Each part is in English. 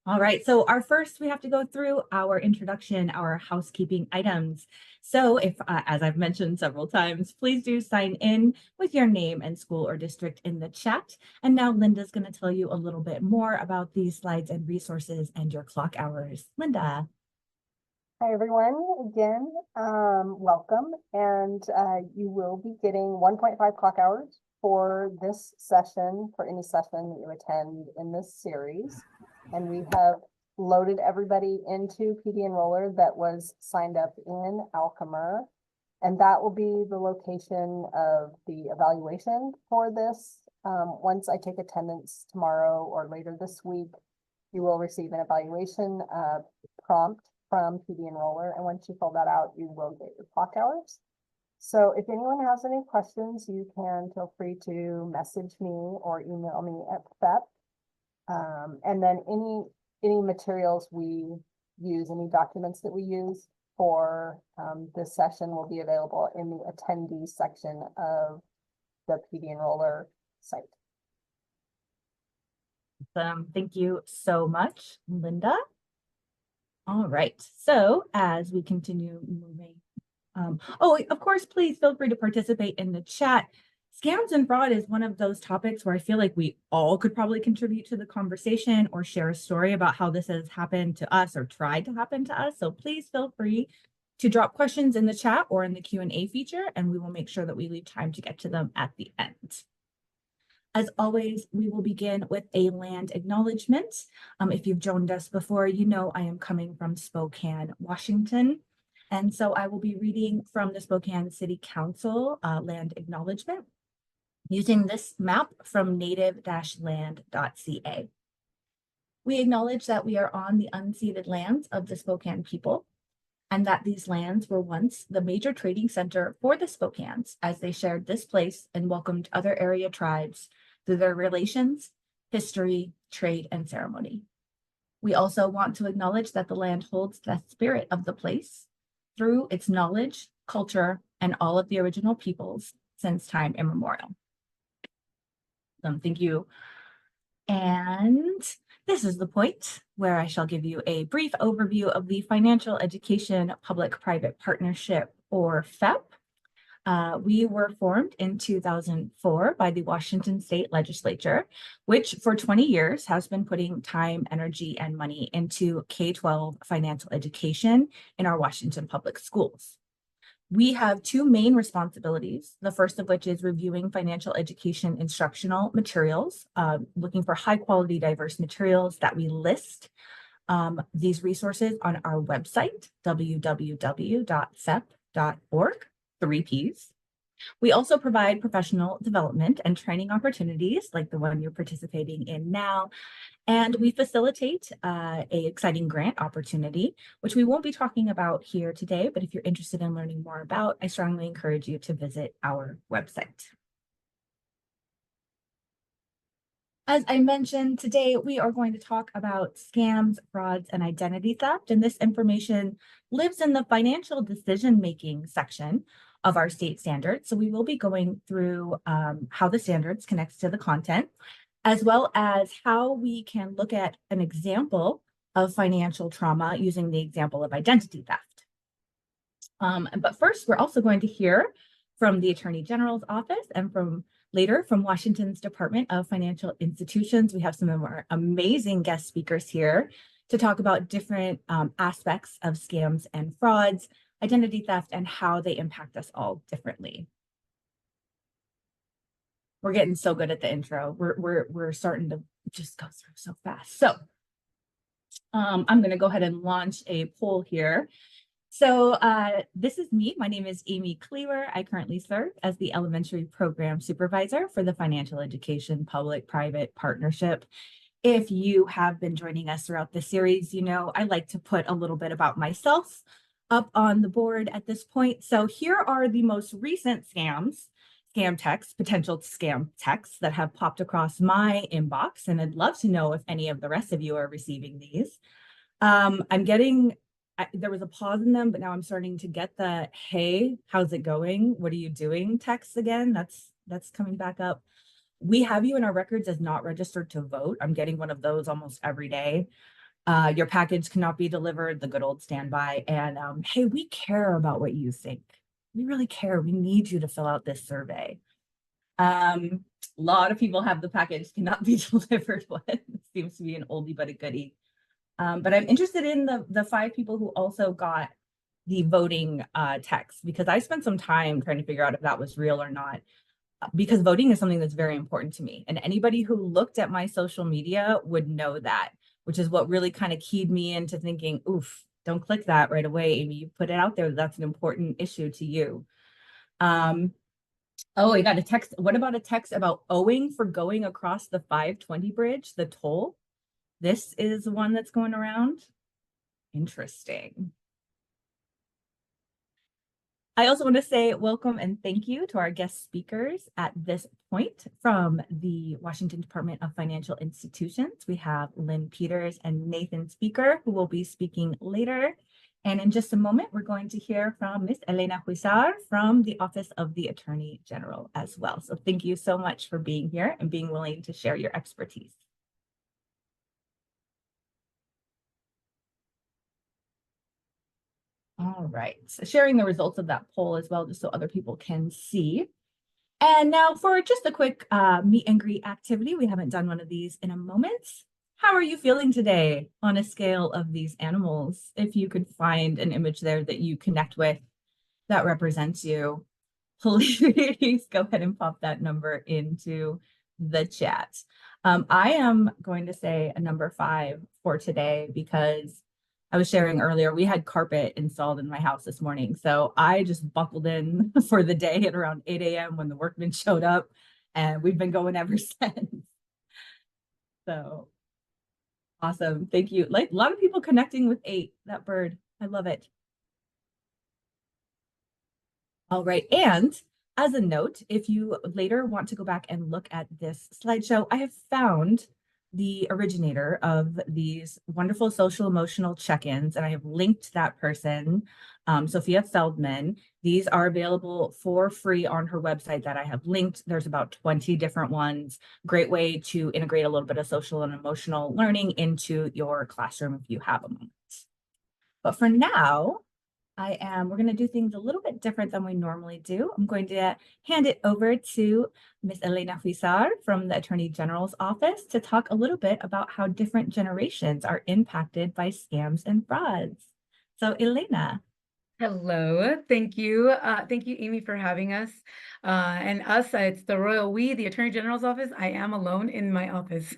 All right, so we have to go through our introduction, our housekeeping items. So as I've mentioned several times, please do sign in with your name and school or district in the chat. And now Linda's going to tell you a little bit more about these slides and resources and your clock hours. Linda. Hi, everyone. Again, welcome. And you will be getting 1.5 clock hours for this session, for any session that you attend in this series. And we have loaded everybody into PD Enroller that was signed up in Alchemer. And that will be the location of the evaluation for this. Once I take attendance tomorrow or later this week, you will receive an evaluation prompt from PD Enroller. And once you fill that out, you will get your clock hours. So if anyone has any questions, you can feel free to message me or email me at FEP. And then any materials we use, any documents that we use for this session will be available in the attendees section of the PD Enroller site. Thank you so much, Linda. All right, so as we continue moving, of course, please feel free to participate in the chat. Scams and fraud is one of those topics where I feel like we all could probably contribute to the conversation or share a story about how this has happened to us or tried to happen to us. So please feel free to drop questions in the chat or in the Q&A feature, and we will make sure that we leave time to get to them at the end. As always, we will begin with a land acknowledgement. If you've joined us before, you know I am coming from Spokane, Washington. And so I will be reading from the Spokane City Council land acknowledgement using this map from native-land.ca. We acknowledge that we are on the unceded lands of the Spokane people, and that these lands were once the major trading center for the Spokanes as they shared this place and welcomed other area tribes through their relations, history, trade, and ceremony. We also want to acknowledge that the land holds the spirit of the place through its knowledge, culture, and all of the original peoples since time immemorial. Thank you. And this is the point where I shall give you a brief overview of the Financial Education Public-Private Partnership, or FEP. We were formed in 2004 by the Washington State Legislature, which for 20 years has been putting time, energy, and money into K-12 financial education in our Washington public schools. We have two main responsibilities, the first of which is reviewing financial education instructional materials, looking for high quality, diverse materials that we list these resources on our website, www.fep.org, 3 Ps. We also provide professional development and training opportunities like the one you're participating in now. And we facilitate an exciting grant opportunity, which we won't be talking about here today, but if you're interested in learning more about, I strongly encourage you to visit our website. As I mentioned, today we are going to talk about scams, frauds, and identity theft, and this information lives in the financial decision-making section of our state standards. So we will be going through how the standards connects to the content, as well as how we can look at an example of financial trauma using the example of identity theft. But first, we're also going to hear from the Attorney General's office and later from Washington's Department of Financial Institutions. We have some of our amazing guest speakers here to talk about different aspects of scams and frauds, identity theft, and how they impact us all differently. We're getting so good at the intro. We're starting to just go through so fast. So I'm going to go ahead and launch a poll here. So this is me. My name is Amy Cleaver. I currently serve as the Elementary Program Supervisor for the Financial Education Public-Private Partnership. If you have been joining us throughout the series, you know I like to put a little bit about myself up on the board at this point. So here are the most recent potential scam texts that have popped across my inbox, and I'd love to know if any of the rest of you are receiving these. There was a pause in them, but now I'm starting to get the, hey, how's it going? What are you doing? Texts again. That's coming back up. We have you in our records as not registered to vote. I'm getting one of those almost every day. Your package cannot be delivered, the good old standby. And hey, we care about what you think. We really care. We need you to fill out this survey. A lot of people have the package cannot be delivered one. It seems to be an oldie but a goodie. But I'm interested in the 5 people who also got the voting text, because I spent some time trying to figure out if that was real or not, because voting is something that's very important to me. And anybody who looked at my social media would know that, which is what really kind of keyed me into thinking, oof, don't click that right away, Amy. You put it out there. That's an important issue to you. Oh, I got a text. What about a text about owing for going across the 520 bridge, the toll? This is one that's going around. Interesting. I also want to say welcome and thank you to our guest speakers at this point from the Washington Department of Financial Institutions. We have Lynn Peters and Nathan Speaker, who will be speaking later. And in just a moment, we're going to hear from Ms. Elena Huizar from the Office of the Attorney General as well. So thank you so much for being here and being willing to share your expertise. All right, so sharing the results of that poll as well, just so other people can see. And now for just a quick meet and greet activity. We haven't done one of these in a moment. How are you feeling today on a scale of these animals? If you could find an image there that you connect with that represents you, please go ahead and pop that number into the chat. I am going to say a number 5 for today because I was sharing earlier, we had carpet installed in my house this morning. So I just buckled in for the day at around 8 a.m. when the workmen showed up, and we've been going ever since. So awesome. Thank you. Like a lot of people connecting with 8, that bird. I love it. All right. And as a note, if you later want to go back and look at this slideshow, I have found the originator of these wonderful social emotional check-ins, and I have linked that person, Sophia Feldman. These are available for free on her website that I have linked. There's about 20 different ones. Great way to integrate a little bit of social and emotional learning into your classroom if you have a moment. But for now, we're going to do things a little bit different than we normally do. I'm going to hand it over to Ms. Elena Huizar from the Attorney General's office to talk a little bit about how different generations are impacted by scams and frauds. So Elena. Hello, thank you. Thank you, Amy, for having us. And us, it's the royal we, the Attorney General's office. I am alone in my office.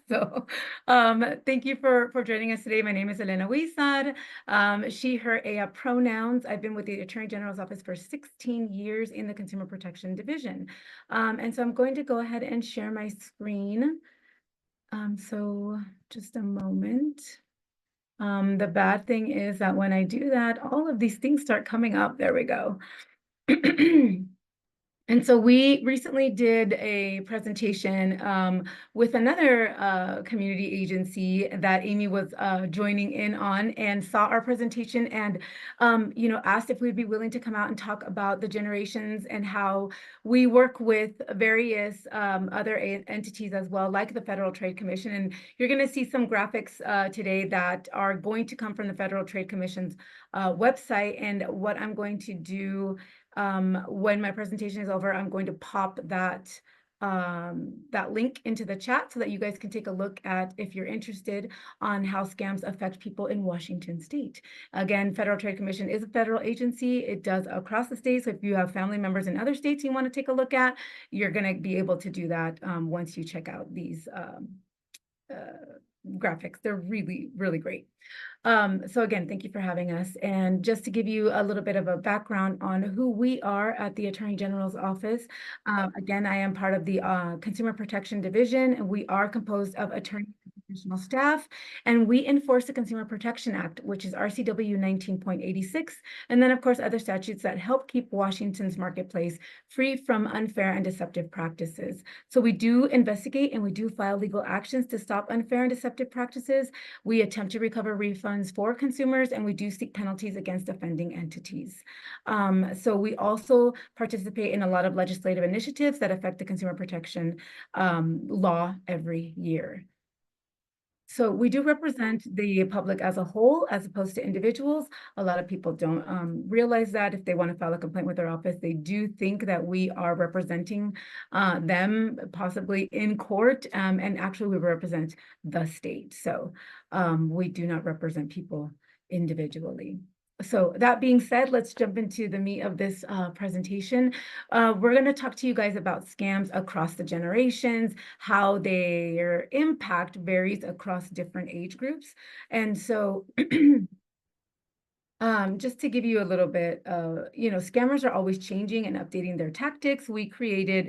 So thank you for joining us today. My name is Elena Huizar. She, her pronouns. I've been with the Attorney General's office for 16 years in the Consumer Protection Division. And so I'm going to go ahead and share my screen. So just a moment. The bad thing is that when I do that, all of these things start coming up. There we go. And so we recently did a presentation with another community agency that Amy was joining in on, and saw our presentation and asked if we'd be willing to come out and talk about the generations and how we work with various other entities as well, like the Federal Trade Commission. And you're going to see some graphics today that are going to come from the Federal Trade Commission's website. And what I'm going to do when my presentation is over, I'm going to pop that link into the chat so that you guys can take a look at, if you're interested, on how scams affect people in Washington State. Again, Federal Trade Commission is a federal agency. It does across the state. So if you have family members in other states you want to take a look at, you're going to be able to do that once you check out these graphics. They're really, really great. So again, thank you for having us. And just to give you a little bit of a background on who we are at the Attorney General's office. Again, I am part of the Consumer Protection Division, and we are composed of attorneys and professional staff, and we enforce the Consumer Protection Act, which is RCW 19.86, and then of course other statutes that help keep Washington's marketplace free from unfair and deceptive practices. So we do investigate and we do file legal actions to stop unfair and deceptive practices. We attempt to recover refunds for consumers, and we do seek penalties against offending entities. So we also participate in a lot of legislative initiatives that affect the consumer protection law every year. So we do represent the public as a whole, as opposed to individuals. A lot of people don't realize that. If they want to file a complaint with our office, they do think that we are representing them possibly in court, and actually we represent the state. So we do not represent people individually. So that being said, let's jump into the meat of this presentation. We're going to talk to you guys about scams across the generations, how their impact varies across different age groups. And so just to give you a little bit, scammers are always changing and updating their tactics. We created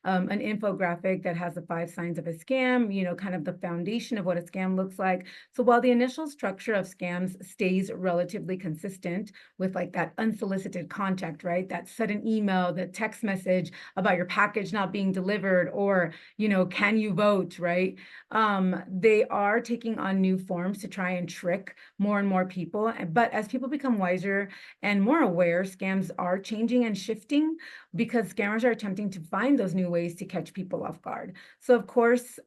an infographic that has the 5 signs of a scam, kind of the foundation of what a scam looks like. So while the initial structure of scams stays relatively consistent with like that unsolicited contact, right? That sudden email, the text message about your package not being delivered, or, can you vote, right? They are taking on new forms to try and trick more and more people. But as people become wiser and more aware, scams are changing and shifting because scammers are attempting to find those new ways to catch people off guard. So of course,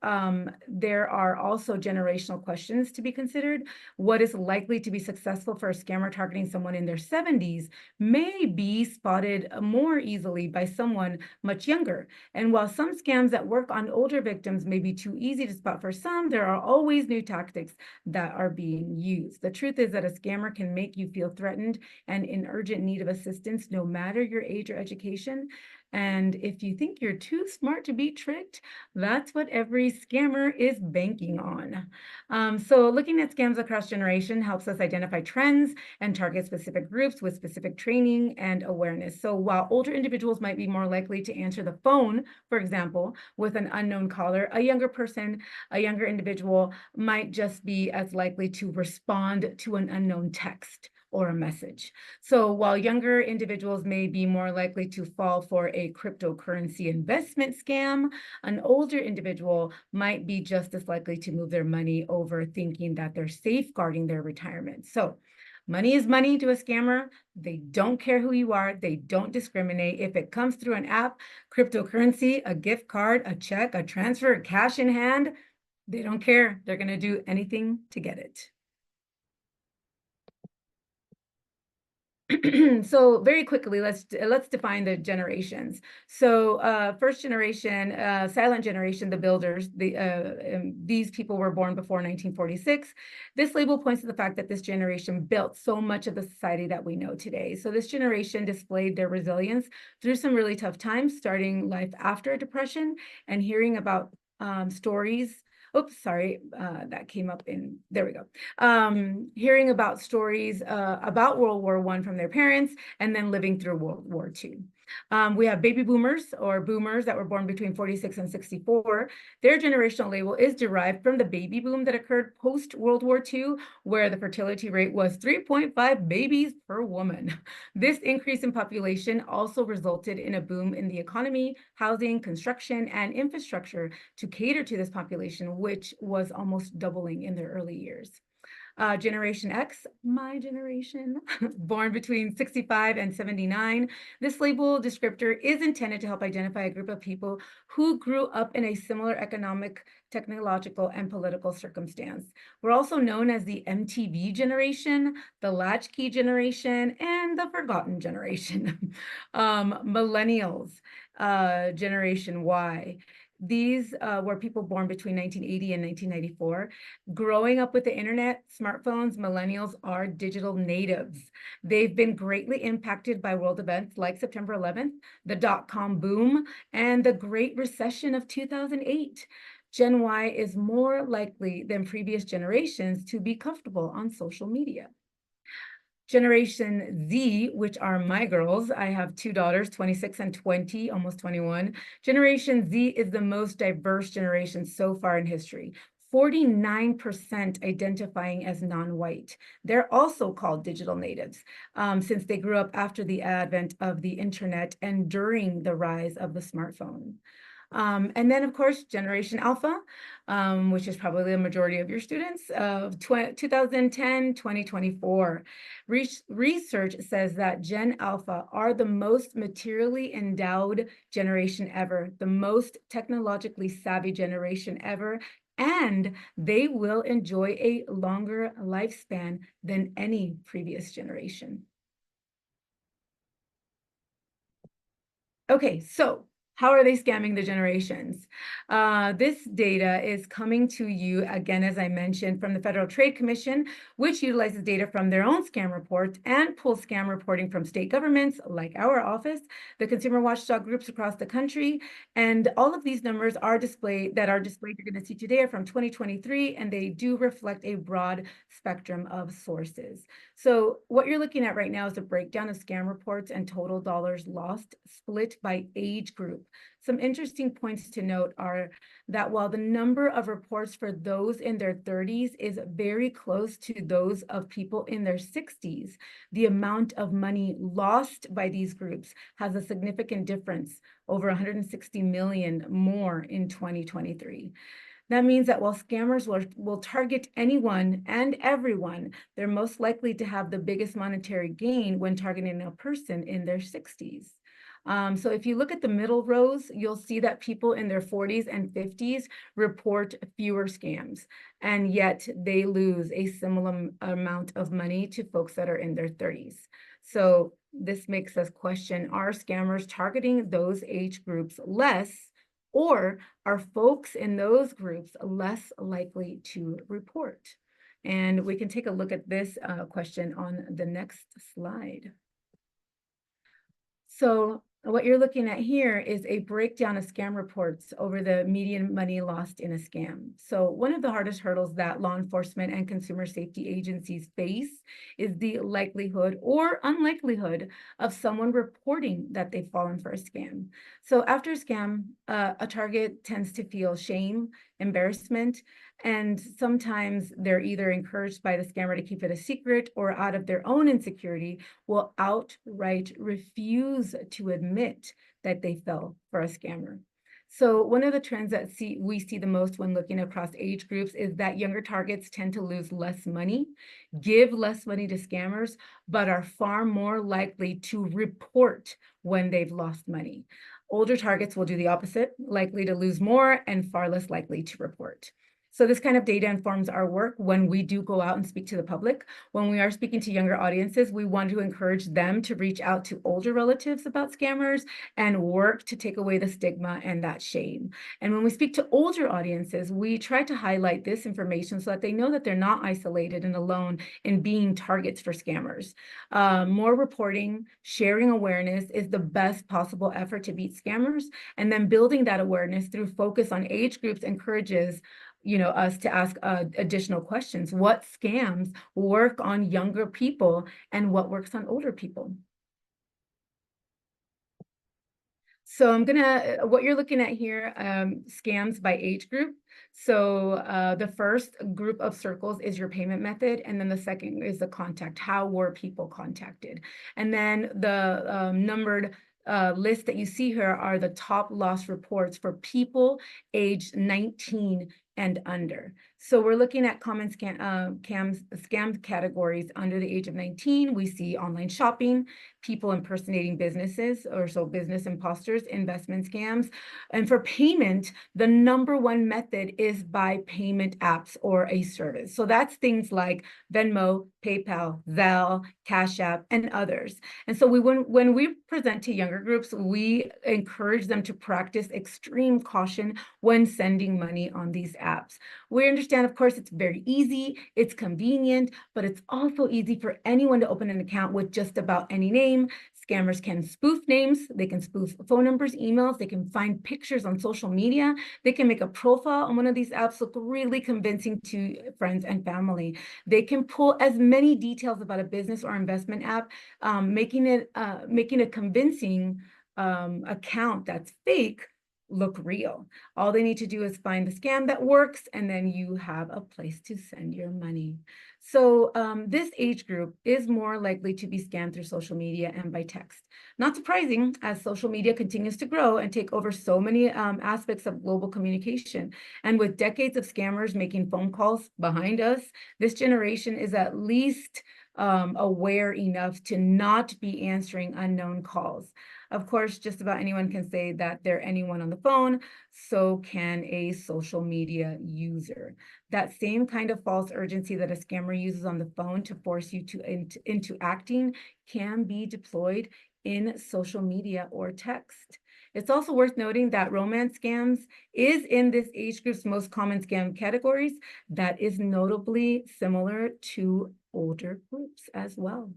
there are also generational questions to be considered. What is likely to be successful for a scammer targeting someone in their 70s may be spotted more easily by someone much younger. And while some scams that work on older victims may be too easy to spot for some, there are always new tactics that are being used. The truth is that a scammer can make you feel threatened and in urgent need of assistance, no matter your age or education. And if you think you're too smart to be tricked, that's what every scammer is banking on. So looking at scams across generation helps us identify trends and target specific groups with specific training and awareness. So while older individuals might be more likely to answer the phone, for example, with an unknown caller, a younger individual might just be as likely to respond to an unknown text or a message. So while younger individuals may be more likely to fall for a cryptocurrency investment scam, an older individual might be just as likely to move their money over thinking that they're safeguarding their retirement. So money is money to a scammer. They don't care who you are. They don't discriminate. If it comes through an app, cryptocurrency, a gift card, a check, a transfer, cash in hand, they don't care. They're going to do anything to get it. So very quickly, let's define the generations. So first generation, silent generation, the builders, these people were born before 1946. This label points to the fact that this generation built so much of the society that we know today. So this generation displayed their resilience through some really tough times, starting life after a depression and hearing about stories. Oops, sorry, that came up in, there we go. Hearing about stories about World War I from their parents, and then living through World War II. We have baby boomers, or boomers that were born between 46 and 64. Their generational label is derived from the baby boom that occurred post-World War II, where the fertility rate was 3.5 babies per woman. This increase in population also resulted in a boom in the economy, housing, construction, and infrastructure to cater to this population, which was almost doubling in their early years. Generation X, my generation, born between 65 and 79. This label descriptor is intended to help identify a group of people who grew up in a similar economic, technological, and political circumstance. We're also known as the MTV generation, the latchkey generation, and the forgotten generation. Millennials, Generation Y. These were people born between 1980 and 1994. Growing up with the internet, smartphones, millennials are digital natives. They've been greatly impacted by world events like September 11th, the dot-com boom, and the Great Recession of 2008. Gen Y is more likely than previous generations to be comfortable on social media. Generation Z, which are my girls, I have 2 daughters, 26 and 20, almost 21. Generation Z is the most diverse generation so far in history. 49% identifying as non-white. They're also called digital natives since they grew up after the advent of the internet and during the rise of the smartphone. And then, of course, Generation Alpha, which is probably the majority of your students, of 2010, 2024. Research says that Gen Alpha are the most materially endowed generation ever, the most technologically savvy generation ever, and they will enjoy a longer lifespan than any previous generation. Okay, so how are they scamming the generations? This data is coming to you, again, as I mentioned, from the Federal Trade Commission, which utilizes data from their own scam reports and pulls scam reporting from state governments like our office, the consumer watchdog groups across the country. And all of these numbers are displayed, you're going to see today, are from 2023, and they do reflect a broad spectrum of sources. So what you're looking at right now is a breakdown of scam reports and total dollars lost split by age group. Some interesting points to note are that while the number of reports for those in their 30s is very close to those of people in their 60s, the amount of money lost by these groups has a significant difference, over 160 million more in 2023. That means that while scammers will target anyone and everyone, they're most likely to have the biggest monetary gain when targeting a person in their 60s. So if you look at the middle rows, you'll see that people in their 40s and 50s report fewer scams, and yet they lose a similar amount of money to folks that are in their 30s. So this makes us question, are scammers targeting those age groups less, or are folks in those groups less likely to report? And we can take a look at this question on the next slide. So what you're looking at here is a breakdown of scam reports over the median money lost in a scam. So one of the hardest hurdles that law enforcement and consumer safety agencies face is the likelihood or unlikelihood of someone reporting that they've fallen for a scam. So after a scam, a target tends to feel shame, embarrassment, and sometimes they're either encouraged by the scammer to keep it a secret, or out of their own insecurity will outright refuse to admit that they fell for a scammer. So one of the trends that we see the most when looking across age groups is that younger targets tend to lose less money, give less money to scammers, but are far more likely to report when they've lost money. Older targets will do the opposite, likely to lose more and far less likely to report. So this kind of data informs our work when we do go out and speak to the public. When we are speaking to younger audiences, we want to encourage them to reach out to older relatives about scammers and work to take away the stigma and that shame. And when we speak to older audiences, we try to highlight this information so that they know that they're not isolated and alone in being targets for scammers. More reporting, sharing awareness is the best possible effort to beat scammers. And then building that awareness through focus on age groups encourages us to ask additional questions. What scams work on younger people and what works on older people? So what you're looking at here, scams by age group. So the first group of circles is your payment method, and then the second is the contact. How were people contacted? And then the numbered list that you see here are the top loss reports for people aged 19 and under. So we're looking at common scam categories under the age of 19. We see online shopping, people impersonating businesses, or so business imposters, investment scams. And for payment, the number one method is by payment apps or a service. So that's things like Venmo, PayPal, Zelle, Cash App, and others. And so when we present to younger groups, we encourage them to practice extreme caution when sending money on these apps. We understand, of course, it's very easy, it's convenient, but it's also easy for anyone to open an account with just about any name. Scammers can spoof names, they can spoof phone numbers, emails, they can find pictures on social media, they can make a profile on one of these apps look really convincing to friends and family. They can pull as many details about a business or investment app, making a convincing account that's fake look real. All they need to do is find the scam that works, and then you have a place to send your money. So this age group is more likely to be scammed through social media and by text. Not surprising, as social media continues to grow and take over so many aspects of global communication. And with decades of scammers making phone calls behind us, this generation is at least aware enough to not be answering unknown calls. Of course, just about anyone can say that they're anyone on the phone, so can a social media user. That same kind of false urgency that a scammer uses on the phone to force you into acting can be deployed in social media or text. It's also worth noting that romance scams is in this age group's most common scam categories. That is notably similar to older groups as well.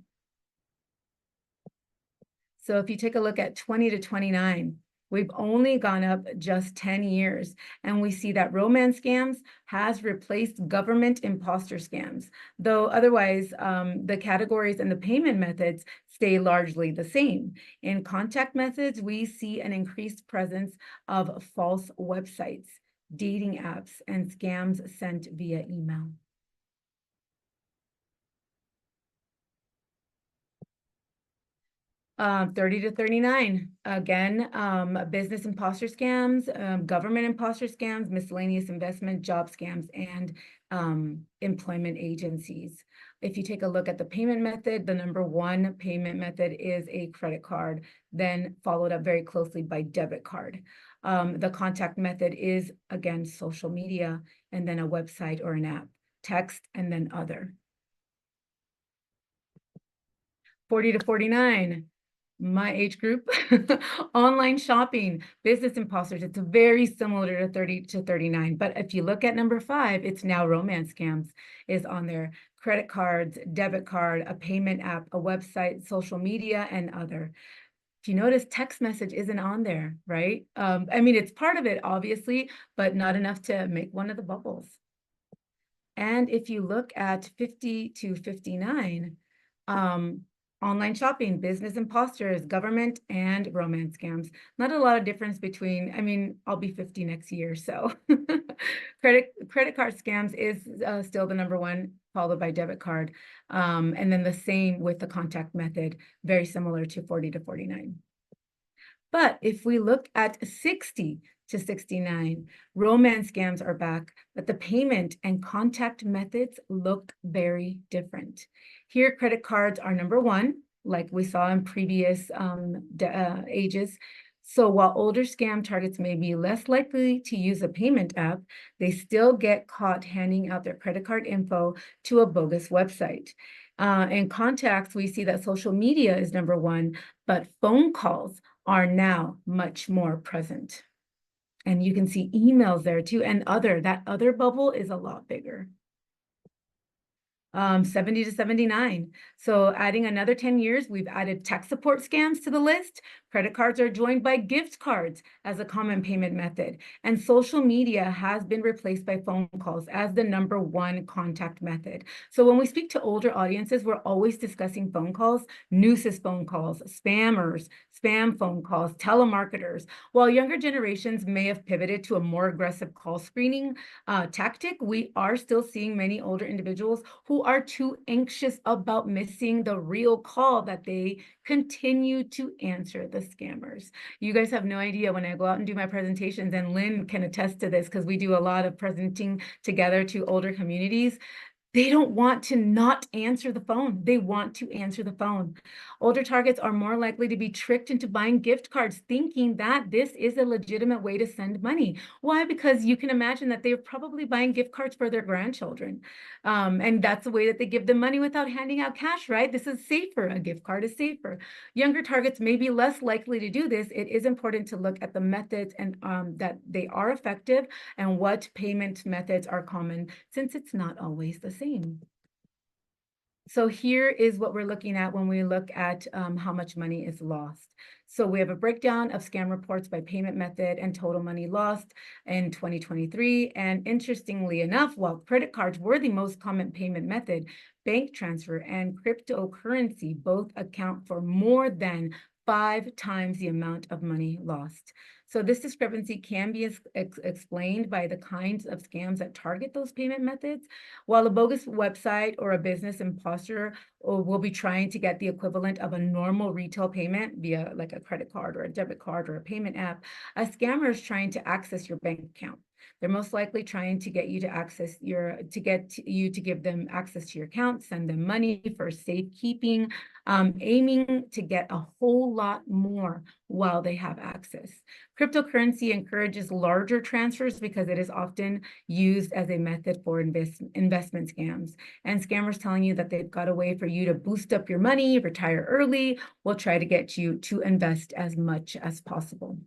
So if you take a look at 20 to 29, we've only gone up just 10 years, and we see that romance scams has replaced government imposter scams, though otherwise the categories and the payment methods stay largely the same. In contact methods, we see an increased presence of false websites, dating apps, and scams sent via email. Uh, 30 to 39, again, business imposter scams, government imposter scams, miscellaneous investment, job scams, and employment agencies. If you take a look at the payment method, the number one payment method is a credit card, then followed up very closely by debit card. The contact method is, again, social media, and then a website or an app, text, and then other. 40 to 49. My age group, online shopping, business imposters. It's very similar to 30 to 39. But if you look at number 5, it's now romance scams is on there. Credit cards, debit card, a payment app, a website, social media, and other. If you notice, text message isn't on there, right? I mean, it's part of it, obviously, but not enough to make one of the bubbles. And if you look at 50 to 59, online shopping, business imposters, government, and romance scams. Not a lot of difference between, I mean, I'll be 50 next year, so credit card scams is still the number one, followed by debit card. And then the same with the contact method, very similar to 40 to 49. But if we look at 60 to 69, romance scams are back, but the payment and contact methods look very different. Here, credit cards are number one, like we saw in previous ages. So while older scam targets may be less likely to use a payment app, they still get caught handing out their credit card info to a bogus website. In contacts, we see that social media is number one, but phone calls are now much more present. And you can see emails there too, and that other bubble is a lot bigger. 70 to 79. So adding another 10 years, we've added tech support scams to the list. Credit cards are joined by gift cards as a common payment method. And social media has been replaced by phone calls as the number one contact method. So when we speak to older audiences, we're always discussing phone calls, nuisance phone calls, spammers, spam phone calls, telemarketers. While younger generations may have pivoted to a more aggressive call screening tactic, we are still seeing many older individuals who are too anxious about missing the real call that they continue to answer the scammers. You guys have no idea when I go out and do my presentations, and Lynn can attest to this because we do a lot of presenting together to older communities. They don't want to not answer the phone. They want to answer the phone. Older targets are more likely to be tricked into buying gift cards, thinking that this is a legitimate way to send money. Why? Because you can imagine that they're probably buying gift cards for their grandchildren. And that's the way that they give them money without handing out cash, right? This is safer. A gift card is safer. Younger targets may be less likely to do this. It is important to look at the methods and that they are effective and what payment methods are common, since it's not always the same. So here is what we're looking at when we look at how much money is lost. So we have a breakdown of scam reports by payment method and total money lost in 2023. And interestingly enough, while credit cards were the most common payment method, bank transfer and cryptocurrency both account for more than 5 times the amount of money lost. So this discrepancy can be explained by the kinds of scams that target those payment methods. While a bogus website or a business imposter will be trying to get the equivalent of a normal retail payment via like a credit card or a debit card or a payment app, a scammer is trying to access your bank account. They're most likely trying to get you to you to give them access to your account, send them money for safekeeping, aiming to get a whole lot more while they have access. Cryptocurrency encourages larger transfers because it is often used as a method for investment scams. And scammers telling you that they've got a way for you to boost up your money, retire early, will try to get you to invest as much as possible.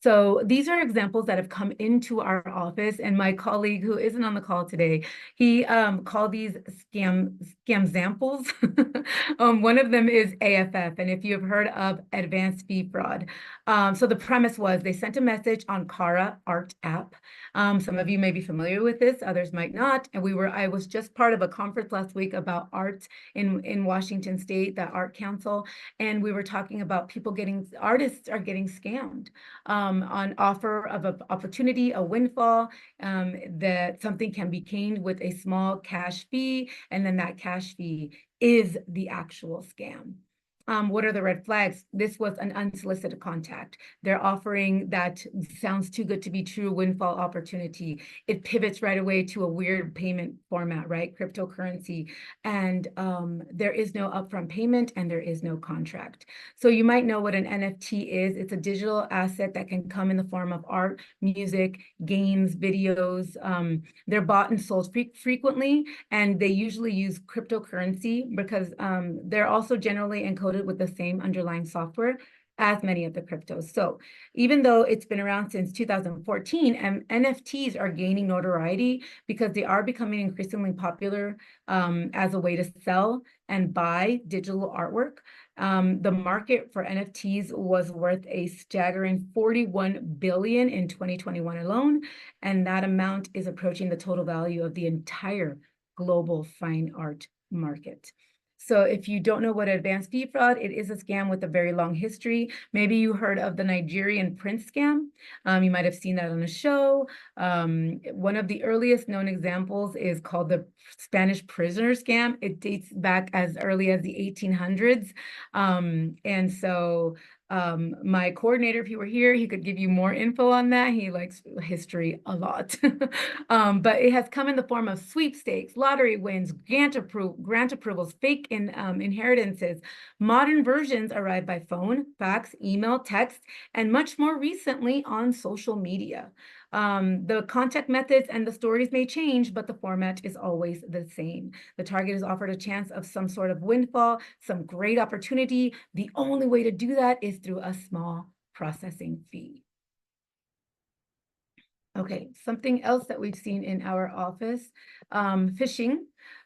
So these are examples that have come into our office, and my colleague who isn't on the call today, he called these scam examples. One of them is AFF, and if you have heard of advanced fee fraud. So the premise was they sent a message on Kara Art app. Some of you may be familiar with this, others might not. And I was just part of a conference last week about art in Washington State, the Art Council, and we were talking about artists are getting scammed. On offer of an opportunity, a windfall, that something can be gained with a small cash fee, and then that cash fee is the actual scam. What are the red flags? This was an unsolicited contact. They're offering that sounds too good to be true windfall opportunity. It pivots right away to a weird payment format, right? Cryptocurrency. And there is no upfront payment and there is no contract. So you might know what an NFT is. It's a digital asset that can come in the form of art, music, games, videos. They're bought and sold frequently, and they usually use cryptocurrency because they're also generally encoded with the same underlying software as many of the cryptos. So even though it's been around since 2014, NFTs are gaining notoriety because they are becoming increasingly popular as a way to sell and buy digital artwork. The market for NFTs was worth a staggering $41 billion in 2021 alone, and that amount is approaching the total value of the entire global fine art market. So if you don't know what advanced fee fraud, it is a scam with a very long history. Maybe you heard of the Nigerian prince scam. You might have seen that on a show. One of the earliest known examples is called the Spanish prisoner scam. It dates back as early as the 1800s. And so my coordinator, if he were here, he could give you more info on that. He likes history a lot. But it has come in the form of sweepstakes, lottery wins, grant approvals, fake inheritances. Modern versions arrive by phone, fax, email, text, and much more recently on social media. The contact methods and the stories may change, but the format is always the same. The target is offered a chance of some sort of windfall, some great opportunity. The only way to do that is through a small processing fee. Okay, something else that we've seen in our office, phishing.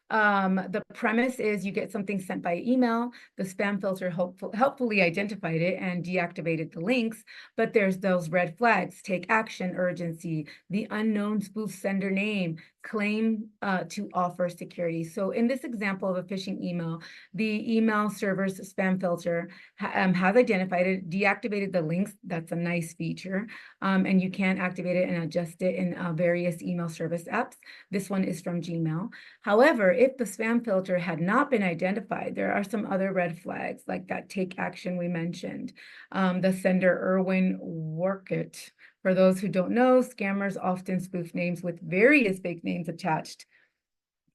The premise is you get something sent by email, the spam filter helpfully identified it and deactivated the links, but there's those red flags: take action, urgency, the unknown spoof sender name, claim to offer security. So in this example of a phishing email, the email server's spam filter has identified it, deactivated the links. That's a nice feature. And you can activate it and adjust it in various email service apps. This one is from Gmail. However, if the spam filter had not been identified, there are some other red flags like that take action we mentioned. The sender, Erwin Workett. For those who don't know, scammers often spoof names with various fake names attached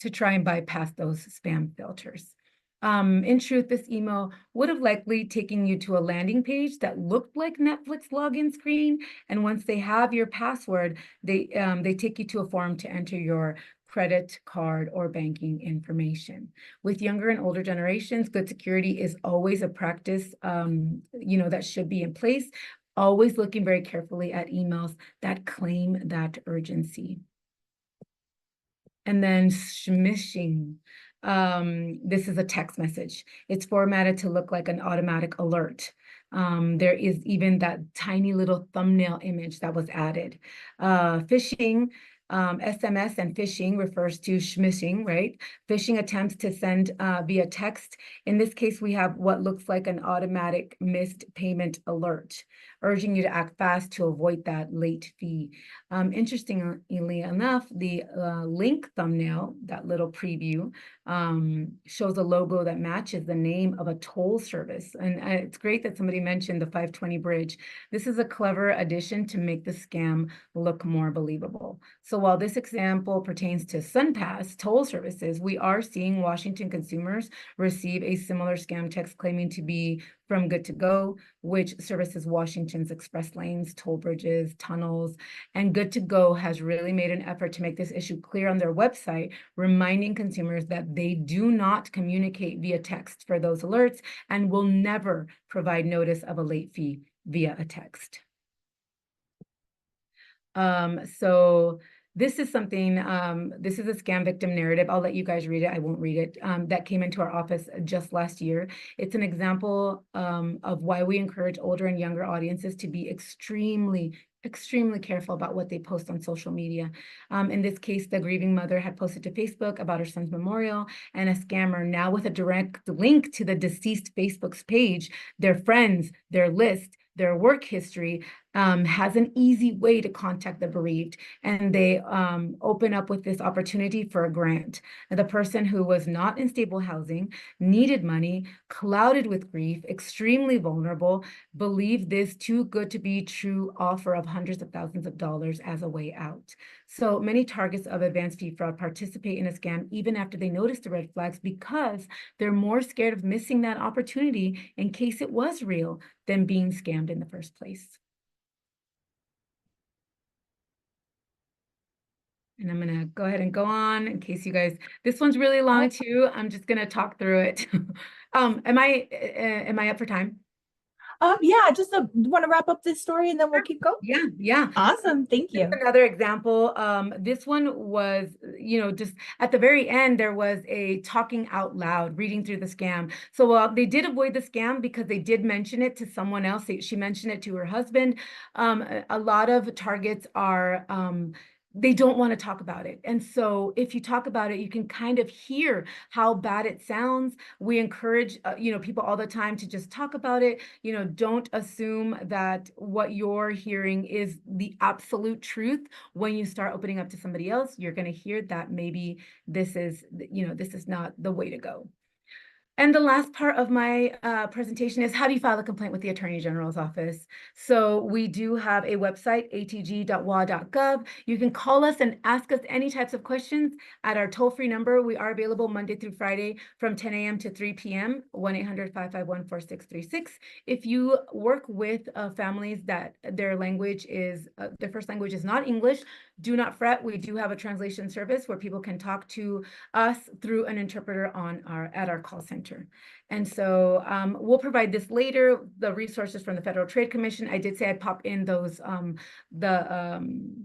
to try and bypass those spam filters. In truth, this email would have likely taken you to a landing page that looked like Netflix login screen. And once they have your password, they take you to a form to enter your credit card or banking information. With younger and older generations, good security is always a practice, that should be in place. Always looking very carefully at emails that claim that urgency. And then smishing. This is a text message. It's formatted to look like an automatic alert. There is even that tiny little thumbnail image that was added. Phishing, SMS and phishing refers to smishing, right? Phishing attempts to send via text. In this case, we have what looks like an automatic missed payment alert, urging you to act fast to avoid that late fee. Interestingly enough, the link thumbnail, that little preview, shows a logo that matches the name of a toll service. And it's great that somebody mentioned the 520 bridge. This is a clever addition to make the scam look more believable. So while this example pertains to SunPass toll services, we are seeing Washington consumers receive a similar scam text claiming to be from Good to Go, which services Washington's express lanes, toll bridges, tunnels, and Good to Go has really made an effort to make this issue clear on their website, reminding consumers that they do not communicate via text for those alerts and will never provide notice of a late fee via a text. So this is something, this is a scam victim narrative. I'll let you guys read it. I won't read it. That came into our office just last year. It's an example of why we encourage older and younger audiences to be extremely careful about what they post on social media. In this case, the grieving mother had posted to Facebook about her son's memorial, and a scammer, now with a direct link to the deceased Facebook's page, their friends, their list, their work history, has an easy way to contact the bereaved, and they open up with this opportunity for a grant. And the person who was not in stable housing, needed money, clouded with grief, extremely vulnerable, believed this too good to be true offer of hundreds of thousands of dollars as a way out. So many targets of advanced fee fraud participate in a scam even after they notice the red flags, because they're more scared of missing that opportunity in case it was real than being scammed in the first place. And I'm gonna go ahead and go on in case you guys, this one's really long too. I'm just gonna talk through it. Am I up for time? Yeah, just want to wrap up this story and then we'll keep going. Yeah. Awesome, thank you. Another example, this one was, just at the very end, there was a talking out loud, reading through the scam. So they did avoid the scam because they did mention it to someone else. She mentioned it to her husband. A lot of targets are, they don't want to talk about it. And so if you talk about it, you can kind of hear how bad it sounds. We encourage, people all the time to just talk about it. Don't assume that what you're hearing is the absolute truth. When you start opening up to somebody else, you're going to hear that maybe this is not the way to go. And the last part of my presentation is, how do you file a complaint with the Attorney General's office? So we do have a website, atg.wa.gov. You can call us and ask us any types of questions at our toll-free number. We are available Monday through Friday from 10 a.m. to 3 p.m., 1-800-551-4636. If you work with families that their first language is not English, do not fret. We do have a translation service where people can talk to us through an interpreter at our call center. And so we'll provide this later, the resources from the Federal Trade Commission. I did say I'd pop in those the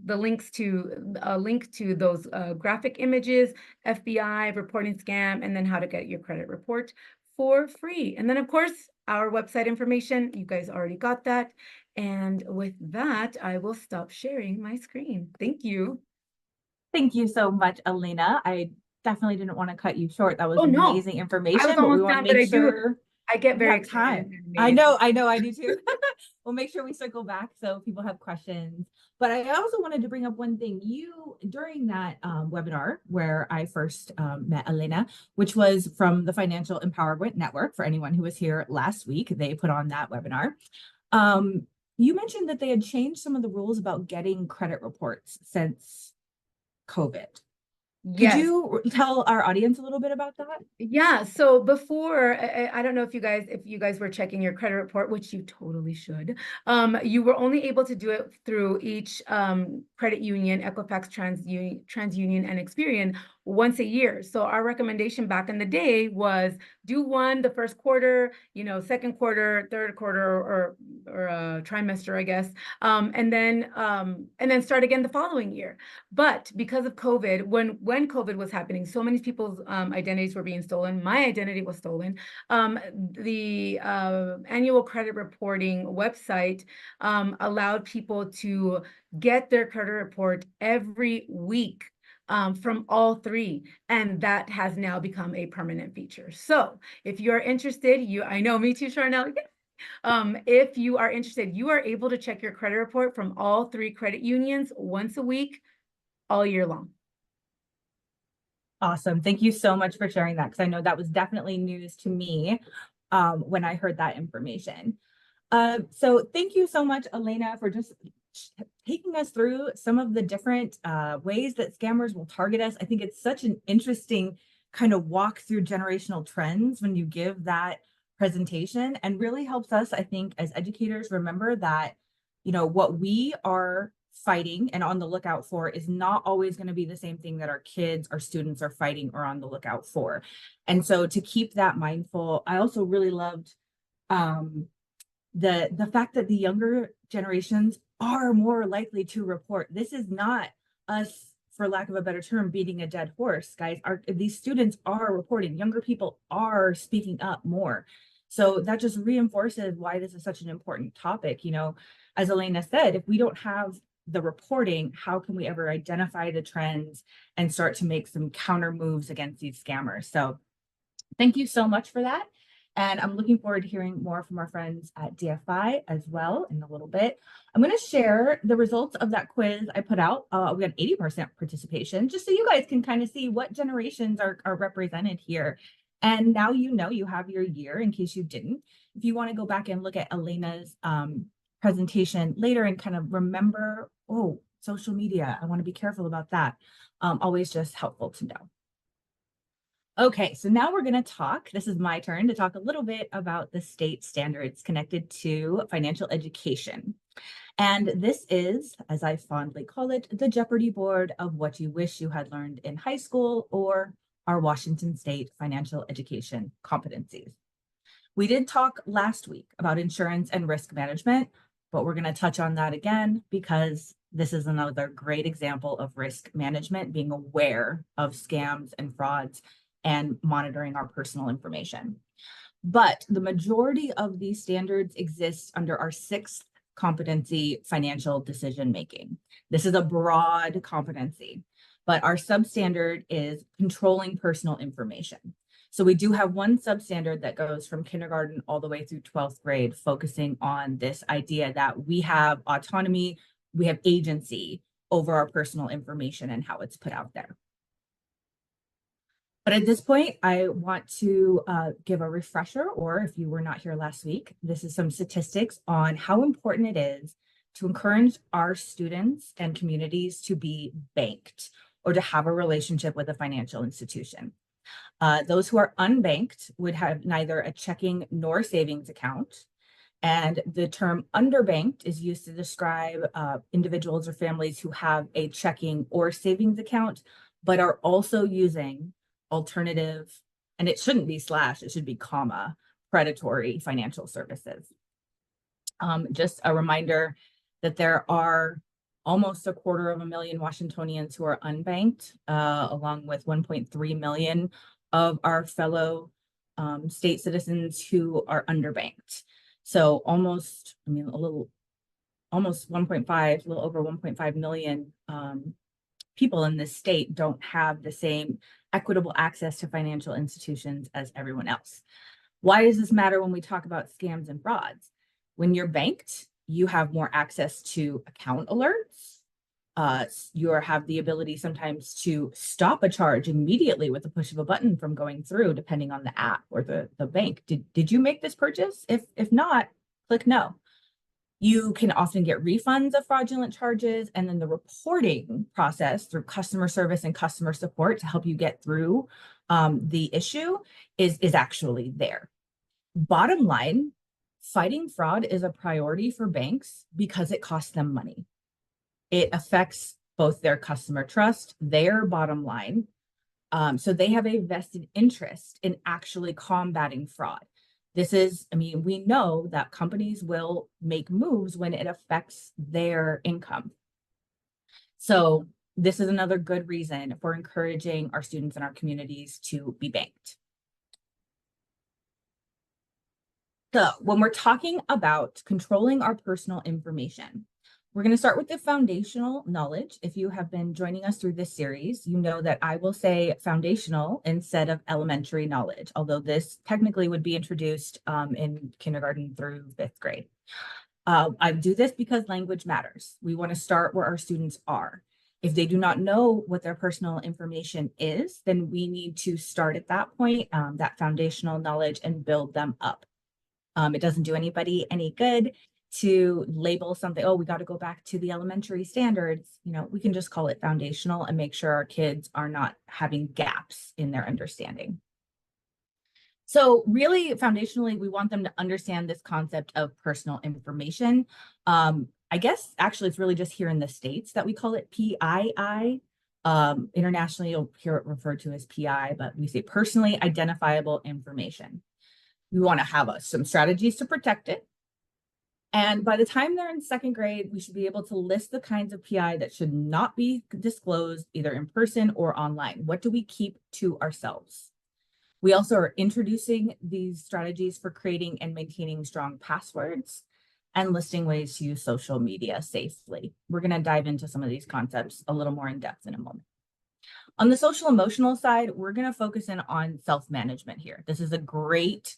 links to a link to those graphic images, FBI reporting scam, and then how to get your credit report for free. And then of course, our website information, you guys already got that. And with that, I will stop sharing my screen. Thank you. Thank you so much, Alina. I definitely didn't want to cut you short. That was amazing information. I was almost done, but I get very excited. I know, I do too. We'll make sure we circle back so people have questions. But I also wanted to bring up one thing. During that webinar where I first met Alina, which was from the Financial Empowerment Network, for anyone who was here last week, they put on that webinar. You mentioned that they had changed some of the rules about getting credit reports since COVID. Yes. Could you tell our audience a little bit about that? Yeah. So before, I don't know if you guys were checking your credit report, which you totally should. You were only able to do it through each credit union, Equifax, TransUnion, and Experian once a year. So our recommendation back in the day was do one the first quarter, second quarter, third quarter, or trimester, I guess, and then start again the following year. But because of COVID, when COVID was happening, so many people's identities were being stolen. My identity was stolen. The annual credit reporting website allowed people to get their credit report every week from all three, and that has now become a permanent feature. So if you're interested, I know, me too, Charnel. If you are interested, you are able to check your credit report from all 3 credit unions once a week, all year long. Awesome. Thank you so much for sharing that, because I know that was definitely news to me when I heard that information. So thank you so much, Elena, for just taking us through some of the different ways that scammers will target us. I think it's such an interesting kind of walk through generational trends when you give that presentation, and really helps us, I think, as educators, remember that, you know, what we are fighting and on the lookout for is not always going to be the same thing that our kids, our students are fighting or on the lookout for. And so to keep that mindful, I also really loved um, the fact that the younger generations are more likely to report. This is not us, for lack of a better term, beating a dead horse, guys. These students are reporting. Younger people are speaking up more. So that just reinforces why this is such an important topic. You know, as Elena said, if we don't have the reporting, how can we ever identify the trends and start to make some counter moves against these scammers? So thank you so much for that. And I'm looking forward to hearing more from our friends at DFI as well in a little bit. I'm going to share the results of that quiz I put out. We got 80% participation, just so you guys can kind of see what generations are represented here. And now you know you have your year in case you didn't. If you want to go back and look at Elena's presentation later and kind of remember, oh, social media, I want to be careful about that. Always just helpful to know. Okay, so now we're going to talk. This is my turn to talk a little bit about the state standards connected to financial education. And this is, as I fondly call it, the Jeopardy board of what you wish you had learned in high school, or our Washington State financial education competencies. We did talk last week about insurance and risk management, but we're going to touch on that again because this is another great example of risk management, being aware of scams and frauds and monitoring our personal information. But the majority of these standards exist under our 6th competency, financial decision making. This is a broad competency, but our substandard is controlling personal information. So we do have one substandard that goes from kindergarten all the way through 12th grade, focusing on this idea that we have autonomy, we have agency over our personal information and how it's put out there. But at this point, I want to give a refresher, or if you were not here last week, this is some statistics on how important it is to encourage our students and communities to be banked or to have a relationship with a financial institution. Those who are unbanked would have neither a checking nor savings account. And the term underbanked is used to describe individuals or families who have a checking or savings account, but are also using alternative, and it shouldn't be slash, it should be comma, predatory financial services. Just a reminder that there are almost 250,000 Washingtonians who are unbanked, along with 1.3 million of our fellow state citizens who are underbanked. So almost, I mean, almost 1.5, a little over 1.5 million people in this state don't have the same equitable access to financial institutions as everyone else. Why does this matter when we talk about scams and frauds? When you're banked, you have more access to account alerts. You have the ability sometimes to stop a charge immediately with the push of a button from going through, depending on the app or the bank. Did you make this purchase? If not, click no. You can often get refunds of fraudulent charges, and then the reporting process through customer service and customer support to help you get through the issue is actually there. Bottom line, fighting fraud is a priority for banks because it costs them money. It affects both their customer trust, their bottom line. So they have a vested interest in actually combating fraud. This is, I mean, we know that companies will make moves when it affects their income. So this is another good reason for encouraging our students and our communities to be banked. So when we're talking about controlling our personal information, We're going to start with the foundational knowledge. If you have been joining us through this series, you know that I will say foundational instead of elementary knowledge, although this technically would be introduced in kindergarten through 5th grade. I do this because language matters. We want to start where our students are. If they do not know what their personal information is, then we need to start at that point, that foundational knowledge, and build them up. It doesn't do anybody any good to label something, oh, we got to go back to the elementary standards. You know, we can just call it foundational and make sure our kids are not having gaps in their understanding. So really, foundationally, we want them to understand this concept of personal information. I guess actually it's really just here in the States that we call it PII. Internationally, you'll hear it referred to as PI, but we say personally identifiable information. We want to have some strategies to protect it. And by the time they're in 2nd grade, we should be able to list the kinds of PI that should not be disclosed either in person or online. What do we keep to ourselves? We also are introducing these strategies for creating and maintaining strong passwords and listing ways to use social media safely. We're going to dive into some of these concepts a little more in depth in a moment. On the social emotional side, we're going to focus in on self-management here. This is a great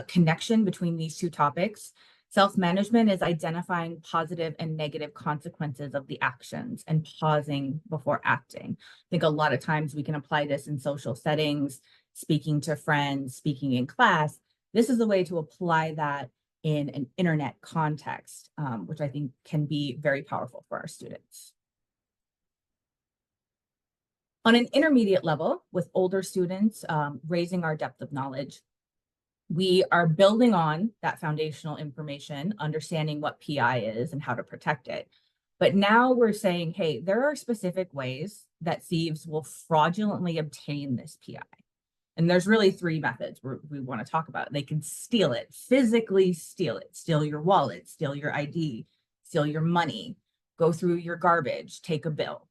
connection between these two topics. Self-management is identifying positive and negative consequences of the actions and pausing before acting. I think a lot of times we can apply this in social settings, speaking to friends, speaking in class. This is a way to apply that in an internet context, which I think can be very powerful for our students. On an intermediate level, with older students, raising our depth of knowledge, we are building on that foundational information, understanding what PI is and how to protect it. But now we're saying, hey, there are specific ways that thieves will fraudulently obtain this PI. And there's really 3 methods we want to talk about. They can steal it, physically steal it, steal your wallet, steal your ID, steal your money, go through your garbage, take a bill.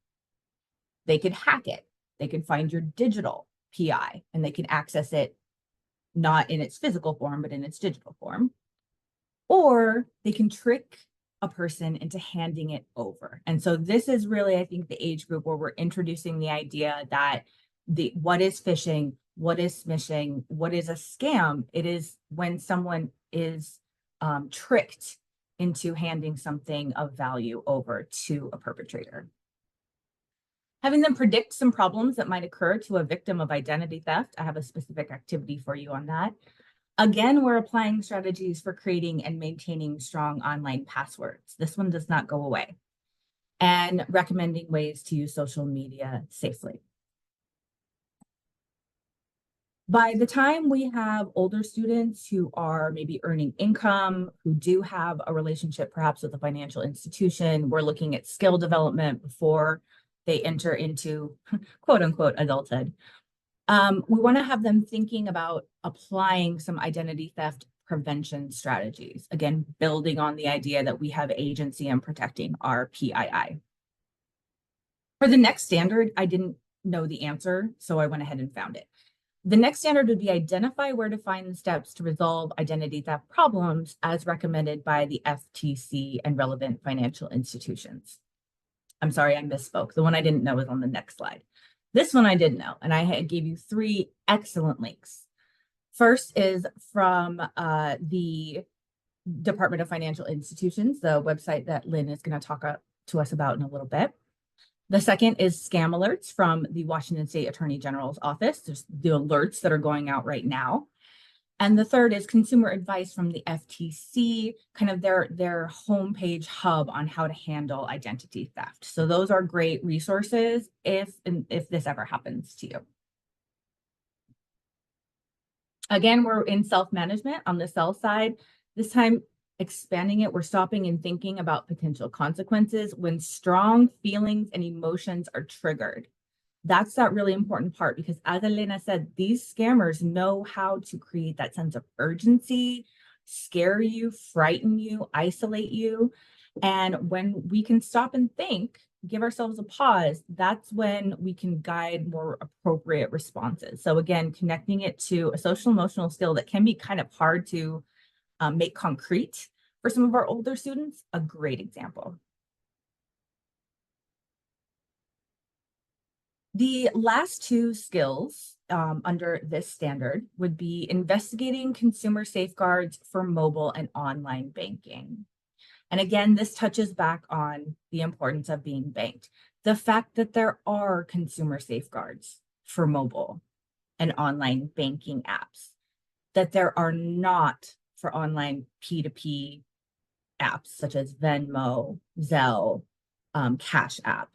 They could hack it. They can find your digital PI and they can access it not in its physical form, but in its digital form. Or they can trick a person into handing it over. And so this is really, I think, the age group where we're introducing the idea that what is phishing, what is smishing, what is a scam? It is when someone is tricked into handing something of value over to a perpetrator. Having them predict some problems that might occur to a victim of identity theft. I have a specific activity for you on that. Again, we're applying strategies for creating and maintaining strong online passwords. This one does not go away. And recommending ways to use social media safely. By the time we have older students who are maybe earning income, who do have a relationship perhaps with a financial institution, we're looking at skill development before they enter into quote unquote adulthood. We want to have them thinking about applying some identity theft prevention strategies. Again, building on the idea that we have agency in protecting our PII. For the next standard, I didn't know the answer, so I went ahead and found it. The next standard would be identify where to find the steps to resolve identity theft problems as recommended by the FTC and relevant financial institutions. I'm sorry, I misspoke. The one I didn't know is on the next slide. This one I did know, and I gave you 3 excellent links. First is from the Department of Financial Institutions, the website that Lynn is going to talk to us about in a little bit. The second is scam alerts from the Washington State Attorney General's office. There's the alerts that are going out right now. And the third is consumer advice from the FTC, kind of their homepage hub on how to handle identity theft. So those are great resources if this ever happens to you. Again, we're in self-management on the sell side. This time, expanding it, we're stopping and thinking about potential consequences when strong feelings and emotions are triggered. That's that really important part because as Elena said, these scammers know how to create that sense of urgency, scare you, frighten you, isolate you. And when we can stop and think, give ourselves a pause, that's when we can guide more appropriate responses. So again, connecting it to a social emotional skill that can be kind of hard to make concrete for some of our older students, a great example. The last two skills under this standard would be investigating consumer safeguards for mobile and online banking. And again, this touches back on the importance of being banked. The fact that there are consumer safeguards for mobile and online banking apps, that there are not for online P2P apps such as Venmo, Zelle, Cash App.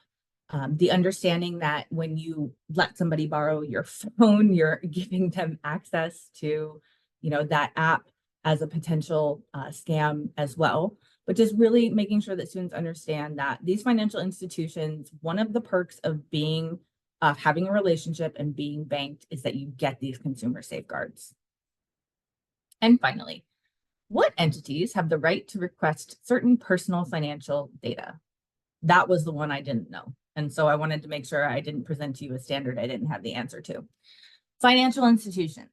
The understanding that when you let somebody borrow your phone, you're giving them access to, that app as a potential scam as well. But just really making sure that students understand that these financial institutions, one of the perks of having a relationship and being banked is that you get these consumer safeguards. And finally, what entities have the right to request certain personal financial data? That was the one I didn't know. And so I wanted to make sure I didn't present to you a standard I didn't have the answer to. Financial institutions,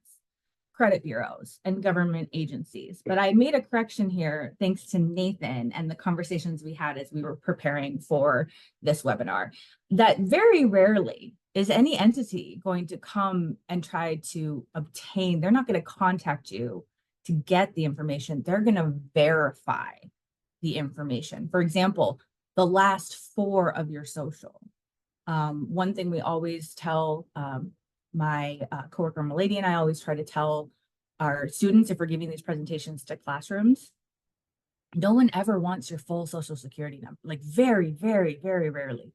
credit bureaus, and government agencies. But I made a correction here thanks to Nathan and the conversations we had as we were preparing for this webinar, that very rarely is any entity going to come and try to obtain, they're not going to contact you to get the information, they're going to verify the information. For example, the last four of your social. One thing we always tell my coworker Milady and I always try to tell our students if we're giving these presentations to classrooms, no one ever wants your full social security number, like very, very, very rarely.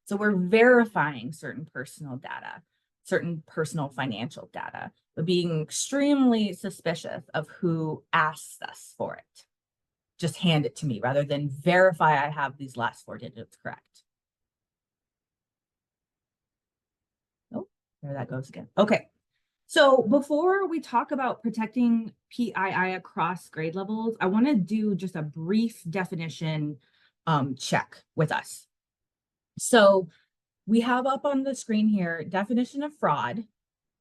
So we're verifying certain personal data, certain personal financial data, but being extremely suspicious of who asks us for it. Just hand it to me rather than verify I have these last four digits correct. Oh, there that goes again. Okay. So before we talk about protecting PII across grade levels, I want to do just a brief definition check with us. So we have up on the screen here, definition of fraud,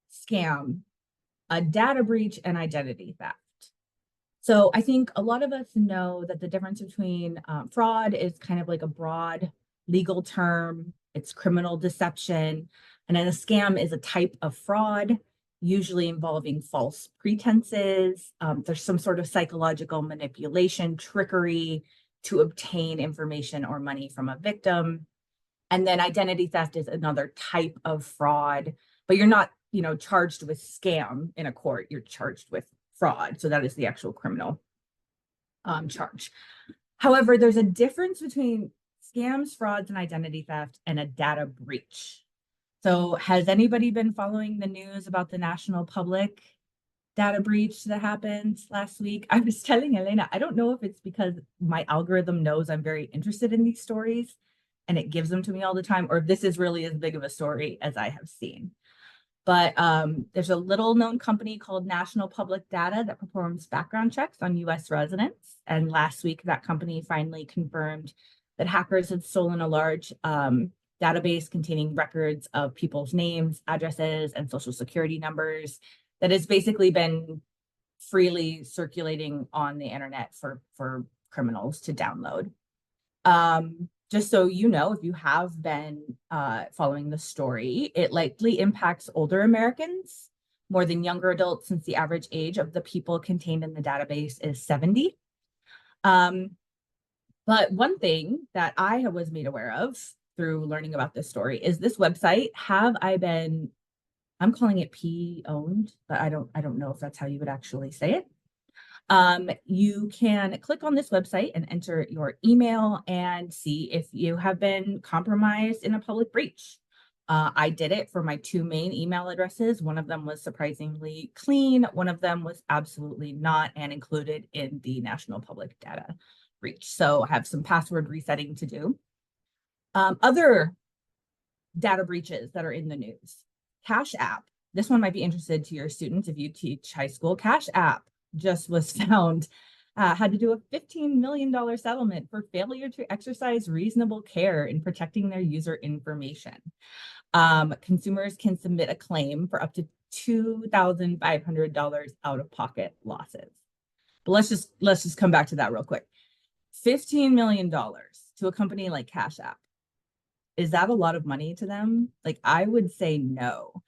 scam, a data breach, and identity theft. So I think a lot of us know that the difference between fraud is kind of like a broad legal term. It's criminal deception. And then a scam is a type of fraud, usually involving false pretenses. There's some sort of psychological manipulation, trickery to obtain information or money from a victim. And then identity theft is another type of fraud, but you're not, charged with scam in a court. You're charged with fraud. So that is the actual criminal charge. However, there's a difference between scams, frauds, and identity theft and a data breach. So has anybody been following the news about the National Public data breach that happened last week? I was telling Elena, I don't know if it's because my algorithm knows I'm very interested in these stories and it gives them to me all the time, or if this is really as big of a story as I have seen. But there's a little known company called National Public Data that performs background checks on US residents. And last week, that company finally confirmed that hackers had stolen a large database containing records of people's names, addresses, and social security numbers that has basically been freely circulating on the internet for criminals to download. Just so you know, if you have been following the story, it likely impacts older Americans more than younger adults, since the average age of the people contained in the database is 70. But one thing that I was made aware of through learning about this story is this website, I'm calling it P-owned, but I don't know if that's how you would actually say it. You can click on this website and enter your email and see if you have been compromised in a public breach. I did it for my two main email addresses. One of them was surprisingly clean. One of them was absolutely not and included in the National Public Data breach. So I have some password resetting to do. Other data breaches that are in the news. Cash App. This one might be interested to your students if you teach high school. Cash App just was found, had to do a $15 million settlement for failure to exercise reasonable care in protecting their user information. Consumers can submit a claim for up to $2,500 out-of-pocket losses. But let's just come back to that real quick. $15 million to a company like Cash App. is that a lot of money to them? Like, I would say no.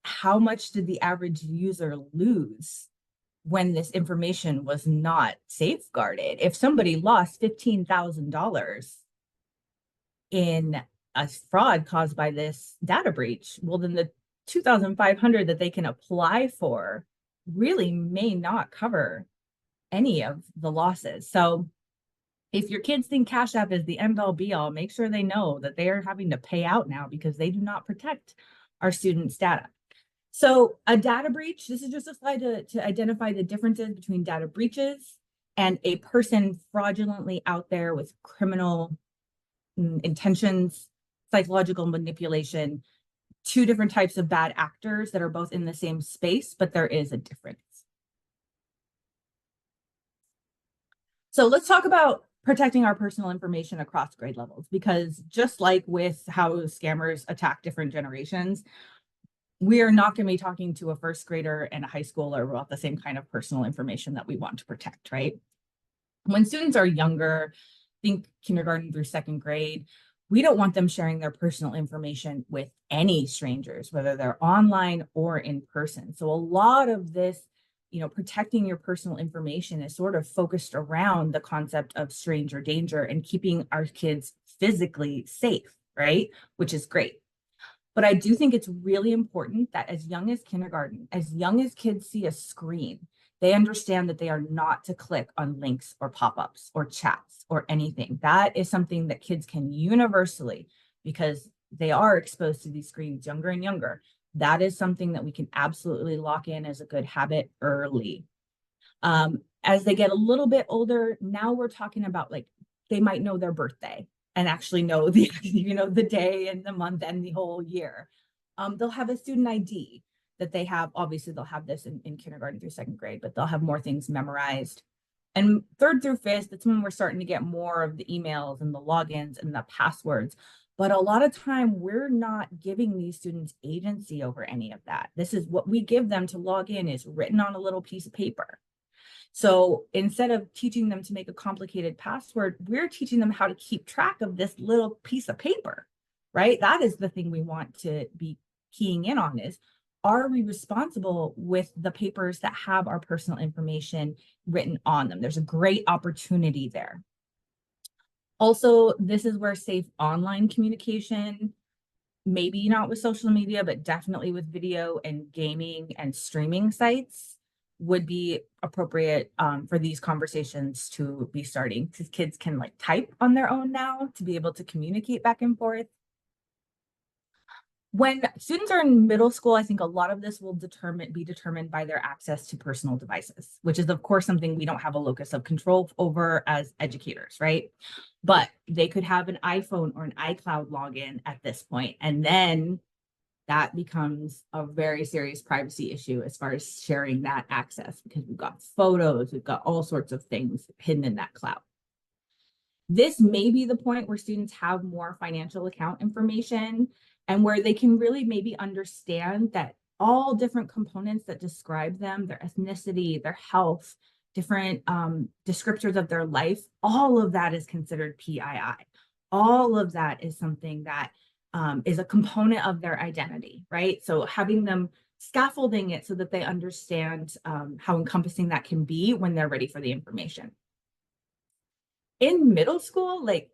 How much did the average user lose when this information was not safeguarded? If somebody lost $15,000 in a fraud caused by this data breach, well, then the 2,500 that they can apply for really may not cover any of the losses. So if your kids think Cash App is the end all be all, make sure they know that they are having to pay out now because they do not protect our students' data. So a data breach, this is just a slide to identify the differences between data breaches and a person fraudulently out there with criminal intentions, psychological manipulation, two different types of bad actors that are both in the same space, but there is a difference. So let's talk about protecting our personal information across grade levels, because just like with how scammers attack different generations, we are not going to be talking to a first grader and a high schooler about the same kind of personal information that we want to protect, right? When students are younger, think kindergarten through second grade, we don't want them sharing their personal information with any strangers, whether they're online or in person. So a lot of this, protecting your personal information is sort of focused around the concept of stranger danger and keeping our kids physically safe, right? Which is great. But I do think it's really important that as young as kindergarten, as young as kids see a screen, they understand that they are not to click on links or pop-ups or chats or anything. That is something that kids can universally, because they are exposed to these screens younger and younger. That is something that we can absolutely lock in as a good habit early. As they get a little bit older, now we're talking about, like, they might know their birthday and actually know the, the day and the month and the whole year. They'll have a student ID that they have. Obviously, they'll have this in kindergarten through second grade, but they'll have more things memorized. And third through fifth, that's when we're starting to get more of the emails and the logins and the passwords. But a lot of time, we're not giving these students agency over any of that. This is what we give them to log in is written on a little piece of paper. So instead of teaching them to make a complicated password, we're teaching them how to keep track of this little piece of paper, right? That is the thing we want to be keying in on is, are we responsible with the papers that have our personal information written on them? There's a great opportunity there. Also, this is where safe online communication, maybe not with social media, but definitely with video and gaming and streaming sites, would be appropriate for these conversations to be starting, because kids can like type on their own now to be able to communicate back and forth. When students are in middle school, I think a lot of this will be determined by their access to personal devices, which is of course something we don't have a locus of control over as educators, right? But they could have an iPhone or an iCloud login at this point, and then that becomes a very serious privacy issue as far as sharing that access, because we've got photos, we've got all sorts of things hidden in that cloud. This may be the point where students have more financial account information and where they can really maybe understand that all different components that describe them, their ethnicity, their health, different descriptors of their life, all of that is considered PII. All of that is something that is a component of their identity, right? So having them scaffolding it so that they understand how encompassing that can be when they're ready for the information. In middle school, like,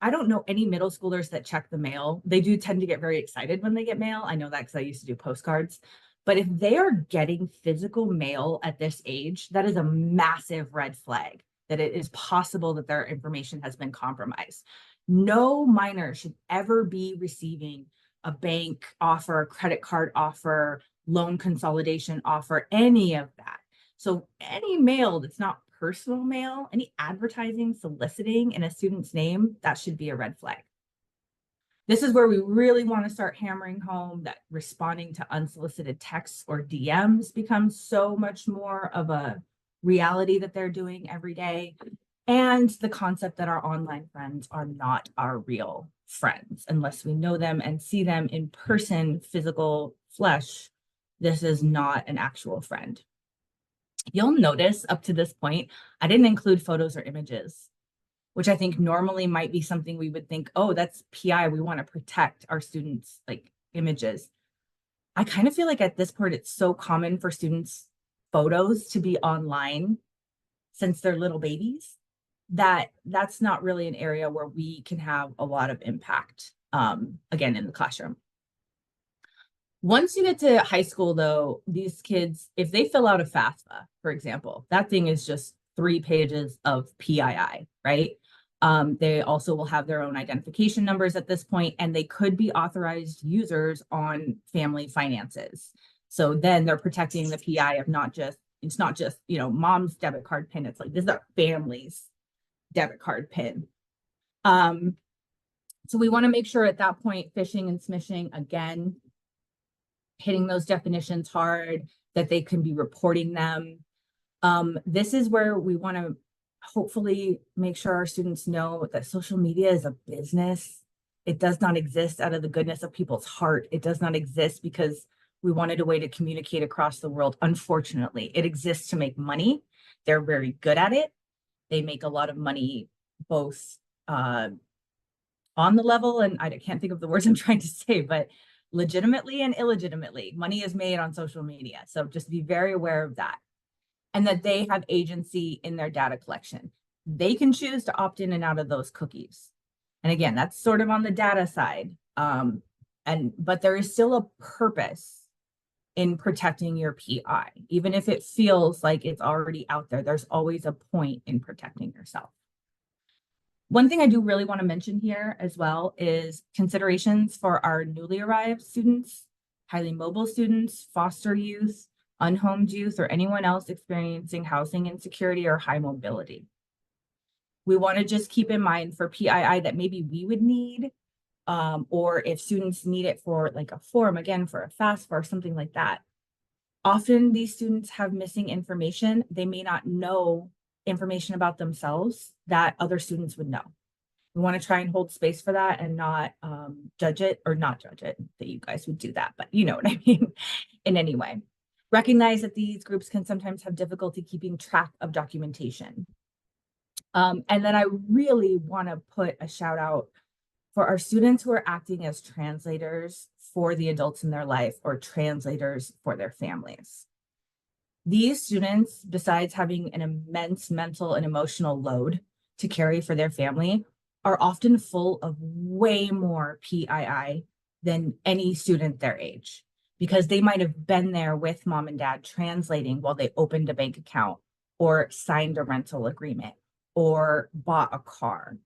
I don't know any middle schoolers that check the mail. They do tend to get very excited when they get mail. I know that because I used to do postcards. But if they are getting physical mail at this age, that is a massive red flag that it is possible that their information has been compromised. No minor should ever be receiving a bank offer, credit card offer, loan consolidation offer, any of that. So any mail that's not personal mail, any advertising soliciting in a student's name, that should be a red flag. This is where we really want to start hammering home that responding to unsolicited texts or DMs becomes so much more of a reality that they're doing every day. And the concept that our online friends are not our real friends unless we know them and see them in person, physical flesh. This is not an actual friend. You'll notice up to this point, I didn't include photos or images. which I think normally might be something we would think, oh, that's PI. We want to protect our students' like images. I kind of feel like at this point, it's so common for students' photos to be online since they're little babies that that's not really an area where we can have a lot of impact, again, in the classroom. Once you get to high school, though, these kids, if they fill out a FAFSA, for example, that thing is just 3 pages of PII, right? They also will have their own identification numbers at this point, and they could be authorized users on family finances. So then they're protecting the PI of it's not just, mom's debit card PIN. It's like, this is our family's debit card PIN. So we want to make sure at that point, phishing and smishing, again, hitting those definitions hard, that they can be reporting them. This is where we want to hopefully make sure our students know that social media is a business. It does not exist out of the goodness of people's heart. It does not exist because we wanted a way to communicate across the world. Unfortunately, it exists to make money. They're very good at it. They make a lot of money both on the level, and I can't think of the words I'm trying to say, but legitimately and illegitimately, money is made on social media. So just be very aware of that. And that they have agency in their data collection. They can choose to opt in and out of those cookies. And again, that's sort of on the data side. But there is still a purpose in protecting your PI. Even if it feels like it's already out there, there's always a point in protecting yourself. One thing I do really want to mention here as well is considerations for our newly arrived students, highly mobile students, foster youth, unhomed youth, or anyone else experiencing housing insecurity or high mobility. We want to just keep in mind for PII that maybe we would need, or if students need it for like a form, again, for a FAFSA or something like that. Often these students have missing information. They may not know information about themselves that other students would know. We want to try and hold space for that and not judge it, or not judge it that you guys would do that, but you know what I mean, in any way. Recognize that these groups can sometimes have difficulty keeping track of documentation. And then I really want to put a shout out for our students who are acting as translators for the adults in their life or translators for their families. These students, besides having an immense mental and emotional load to carry for their family, are often full of way more PII than any student their age, because they might have been there with mom and dad translating while they opened a bank account or signed a rental agreement or bought a car.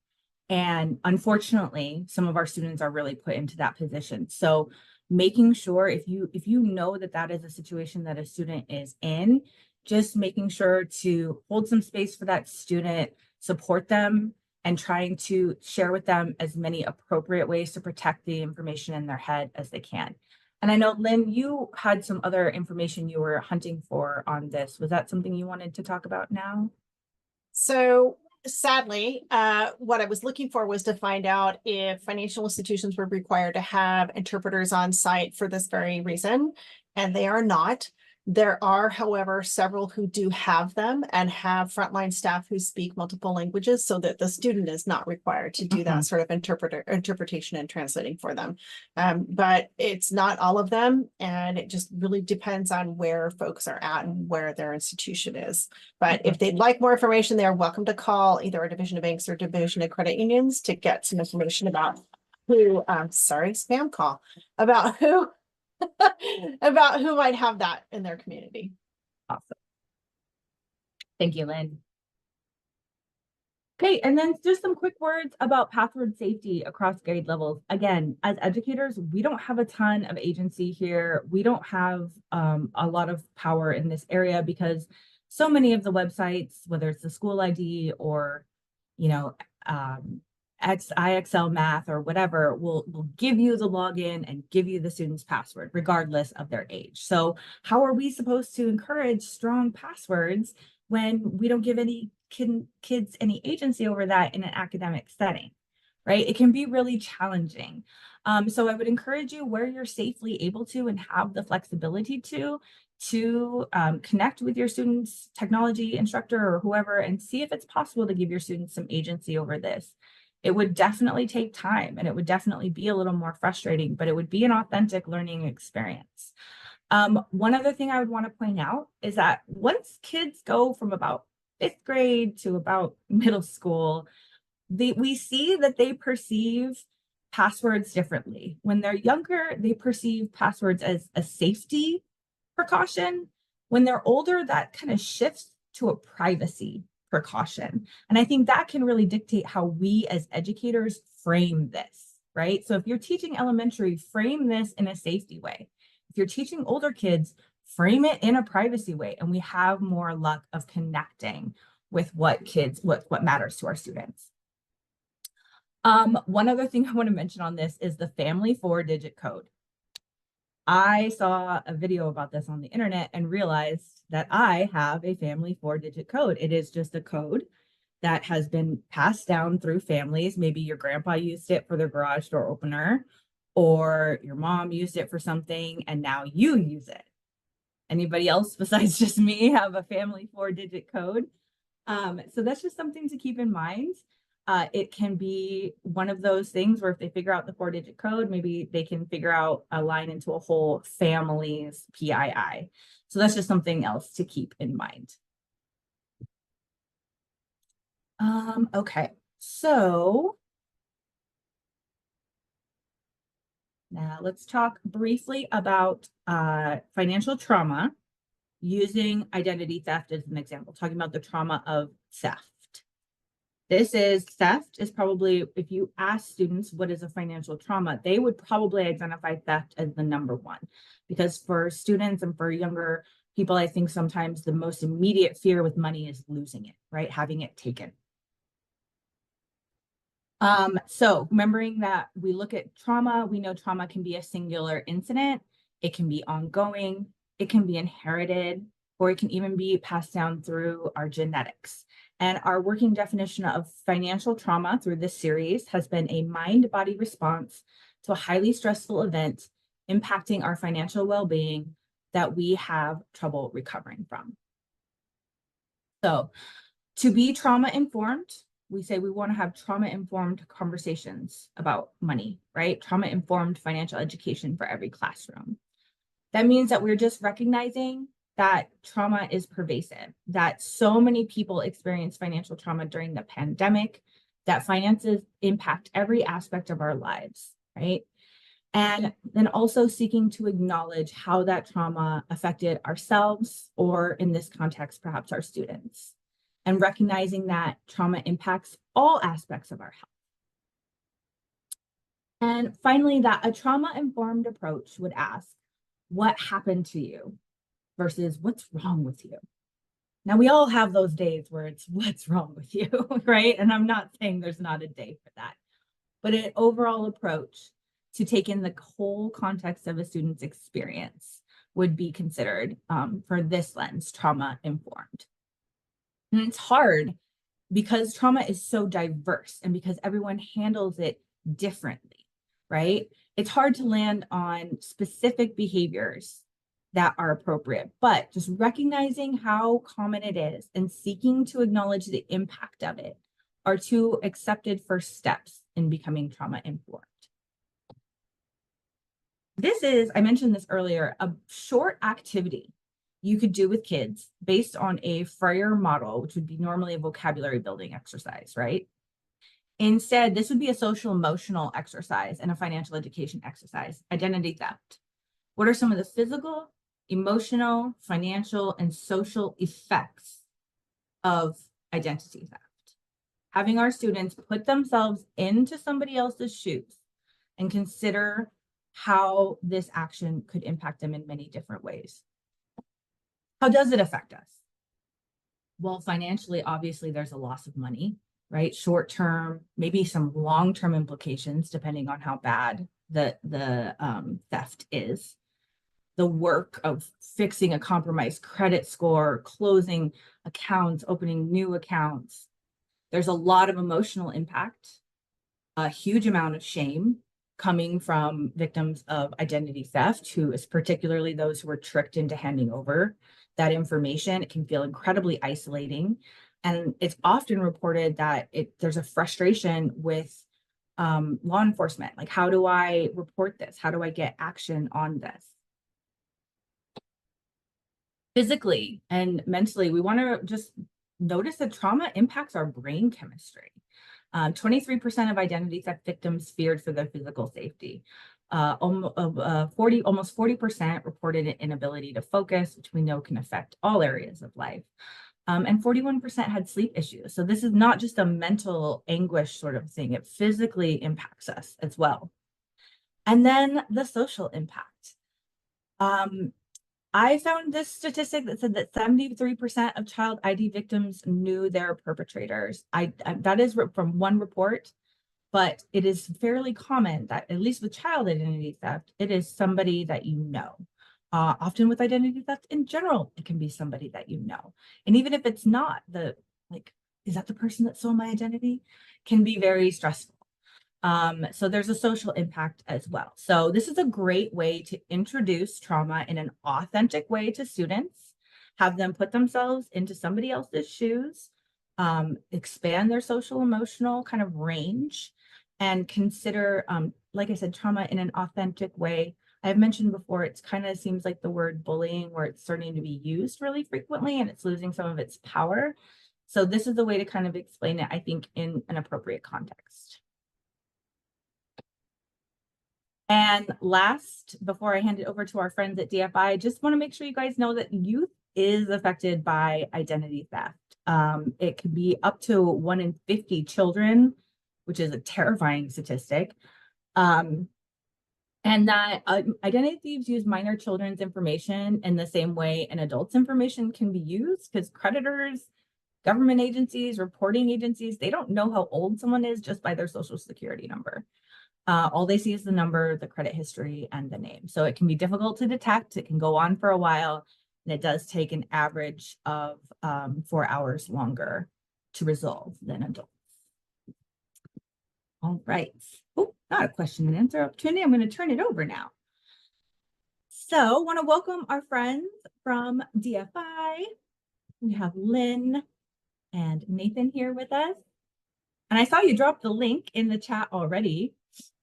And unfortunately, some of our students are really put into that position. So making sure if you know that that is a situation that a student is in, just making sure to hold some space for that student, support them, and trying to share with them as many appropriate ways to protect the information in their head as they can. And I know, Lynn, you had some other information you were hunting for on this. Was that something you wanted to talk about now? So sadly, what I was looking for was to find out if financial institutions were required to have interpreters on site for this very reason, and they are not. There are, however, several who do have them and have frontline staff who speak multiple languages, so that the student is not required to do that sort of interpretation and translating for them. But it's not all of them, and it just really depends on where folks are at and where their institution is. But if they'd like more information, they're welcome to call either our Division of Banks or Division of Credit Unions to get some information about who, sorry, spam call, about who about who might have that in their community. Awesome. Thank you, Lynn. Okay, and then just some quick words about password safety across grade levels. Again, as educators, we don't have a ton of agency here. We don't have a lot of power in this area because so many of the websites, whether it's the school ID or, IXL Math or whatever, will give you the login and give you the student's password, regardless of their age. So how are we supposed to encourage strong passwords when we don't give any kids any agency over that in an academic setting, right? It can be really challenging. So I would encourage you, where you're safely able to and have the flexibility to to connect with your students' technology instructor or whoever and see if it's possible to give your students some agency over this. It would definitely take time and it would definitely be a little more frustrating, but it would be an authentic learning experience. One other thing I would want to point out is that once kids go from about 5th grade to about middle school, we see that they perceive passwords differently. When they're younger, they perceive passwords as a safety precaution. When they're older, that kind of shifts to a privacy precaution. And I think that can really dictate how we as educators frame this, right? So if you're teaching elementary, frame this in a safety way. If you're teaching older kids, frame it in a privacy way, and we have more luck of connecting with what matters to our students. One other thing I want to mention on this is the family 4-digit code. I saw a video about this on the internet and realized that I have a family 4-digit code. It is just a code that has been passed down through families. Maybe your grandpa used it for their garage door opener, or your mom used it for something, and now you use it. Anybody else besides just me have a family 4-digit code? So that's just something to keep in mind. It can be one of those things where if they figure out the 4-digit code, maybe they can figure out a line into a whole family's PII. So that's just something else to keep in mind. Okay, so now let's talk briefly about financial trauma using identity theft as an example, talking about the trauma of theft. Theft is probably, if you ask students what is a financial trauma, they would probably identify theft as the number one, because for students and for younger people, I think sometimes the most immediate fear with money is losing it, right? Having it taken. So remembering that we look at trauma, we know trauma can be a singular incident, it can be ongoing, it can be inherited, or it can even be passed down through our genetics. And our working definition of financial trauma through this series has been a mind-body response to a highly stressful event impacting our financial well-being that we have trouble recovering from. So to be trauma-informed, we say we want to have trauma-informed conversations about money, right? Trauma-informed financial education for every classroom. That means that we're just recognizing that trauma is pervasive, that so many people experience financial trauma during the pandemic, that finances impact every aspect of our lives, right? And then also seeking to acknowledge how that trauma affected ourselves, or in this context, perhaps our students, and recognizing that trauma impacts all aspects of our health. And finally, that a trauma-informed approach would ask, what happened to you? Versus what's wrong with you? Now, we all have those days where it's what's wrong with you, right? And I'm not saying there's not a day for that, but an overall approach to take in the whole context of a student's experience would be considered for this lens, trauma informed. And it's hard because trauma is so diverse and because everyone handles it differently, right? It's hard to land on specific behaviors that are appropriate, but just recognizing how common it is and seeking to acknowledge the impact of it are two accepted first steps in becoming trauma informed. This is, I mentioned this earlier, a short activity you could do with kids based on a Freyer model, which would be normally a vocabulary building exercise, right? Instead, this would be a social emotional exercise and a financial education exercise, identity theft. What are some of the physical, emotional, financial, and social effects of identity theft? Having our students put themselves into somebody else's shoes and consider how this action could impact them in many different ways. How does it affect us? Well, financially, obviously, there's a loss of money, right? Short-term, maybe some long-term implications, depending on how bad the theft is. The work of fixing a compromised credit score, closing accounts, opening new accounts. There's a lot of emotional impact, a huge amount of shame, coming from victims of identity theft, who is particularly those who were tricked into handing over that information. It can feel incredibly isolating. And it's often reported that there's a frustration with law enforcement. Like, how do I report this? How do I get action on this? Physically and mentally, we want to just notice that trauma impacts our brain chemistry. 23% of identity theft victims feared for their physical safety. Almost 40% reported an inability to focus, which we know can affect all areas of life. And 41% had sleep issues. So this is not just a mental anguish sort of thing. It physically impacts us as well. And then the social impact. I found this statistic that said that 73% of child ID victims knew their perpetrators. That is from one report, but it is fairly common that, at least with child identity theft, it is somebody that you know. Often with identity theft in general, it can be somebody that you know. And even if it's not is that the person that stole my identity? Can be very stressful. So there's a social impact as well. So this is a great way to introduce trauma in an authentic way to students, have them put themselves into somebody else's shoes, expand their social emotional kind of range, and consider, like I said, trauma in an authentic way. I've mentioned before, it's kind of seems like the word bullying, where it's starting to be used really frequently and it's losing some of its power. So this is the way to kind of explain it, I think, in an appropriate context. And last, before I hand it over to our friends at DFI, I just want to make sure you guys know that youth is affected by identity theft. It can be up to 1 in 50 children, which is a terrifying statistic. And that identity thieves use minor children's information in the same way an adult's information can be used, because creditors, government agencies, reporting agencies, they don't know how old someone is just by their social security number. All they see is the number, the credit history, and the name. So it can be difficult to detect. It can go on for a while, and it does take an average of 4 hours longer to resolve than adults. All right. Oh, not a question and answer opportunity. I'm going to turn it over now. So I want to welcome our friends from DFI. We have Lynn and Nathan here with us. And I saw you drop the link in the chat already.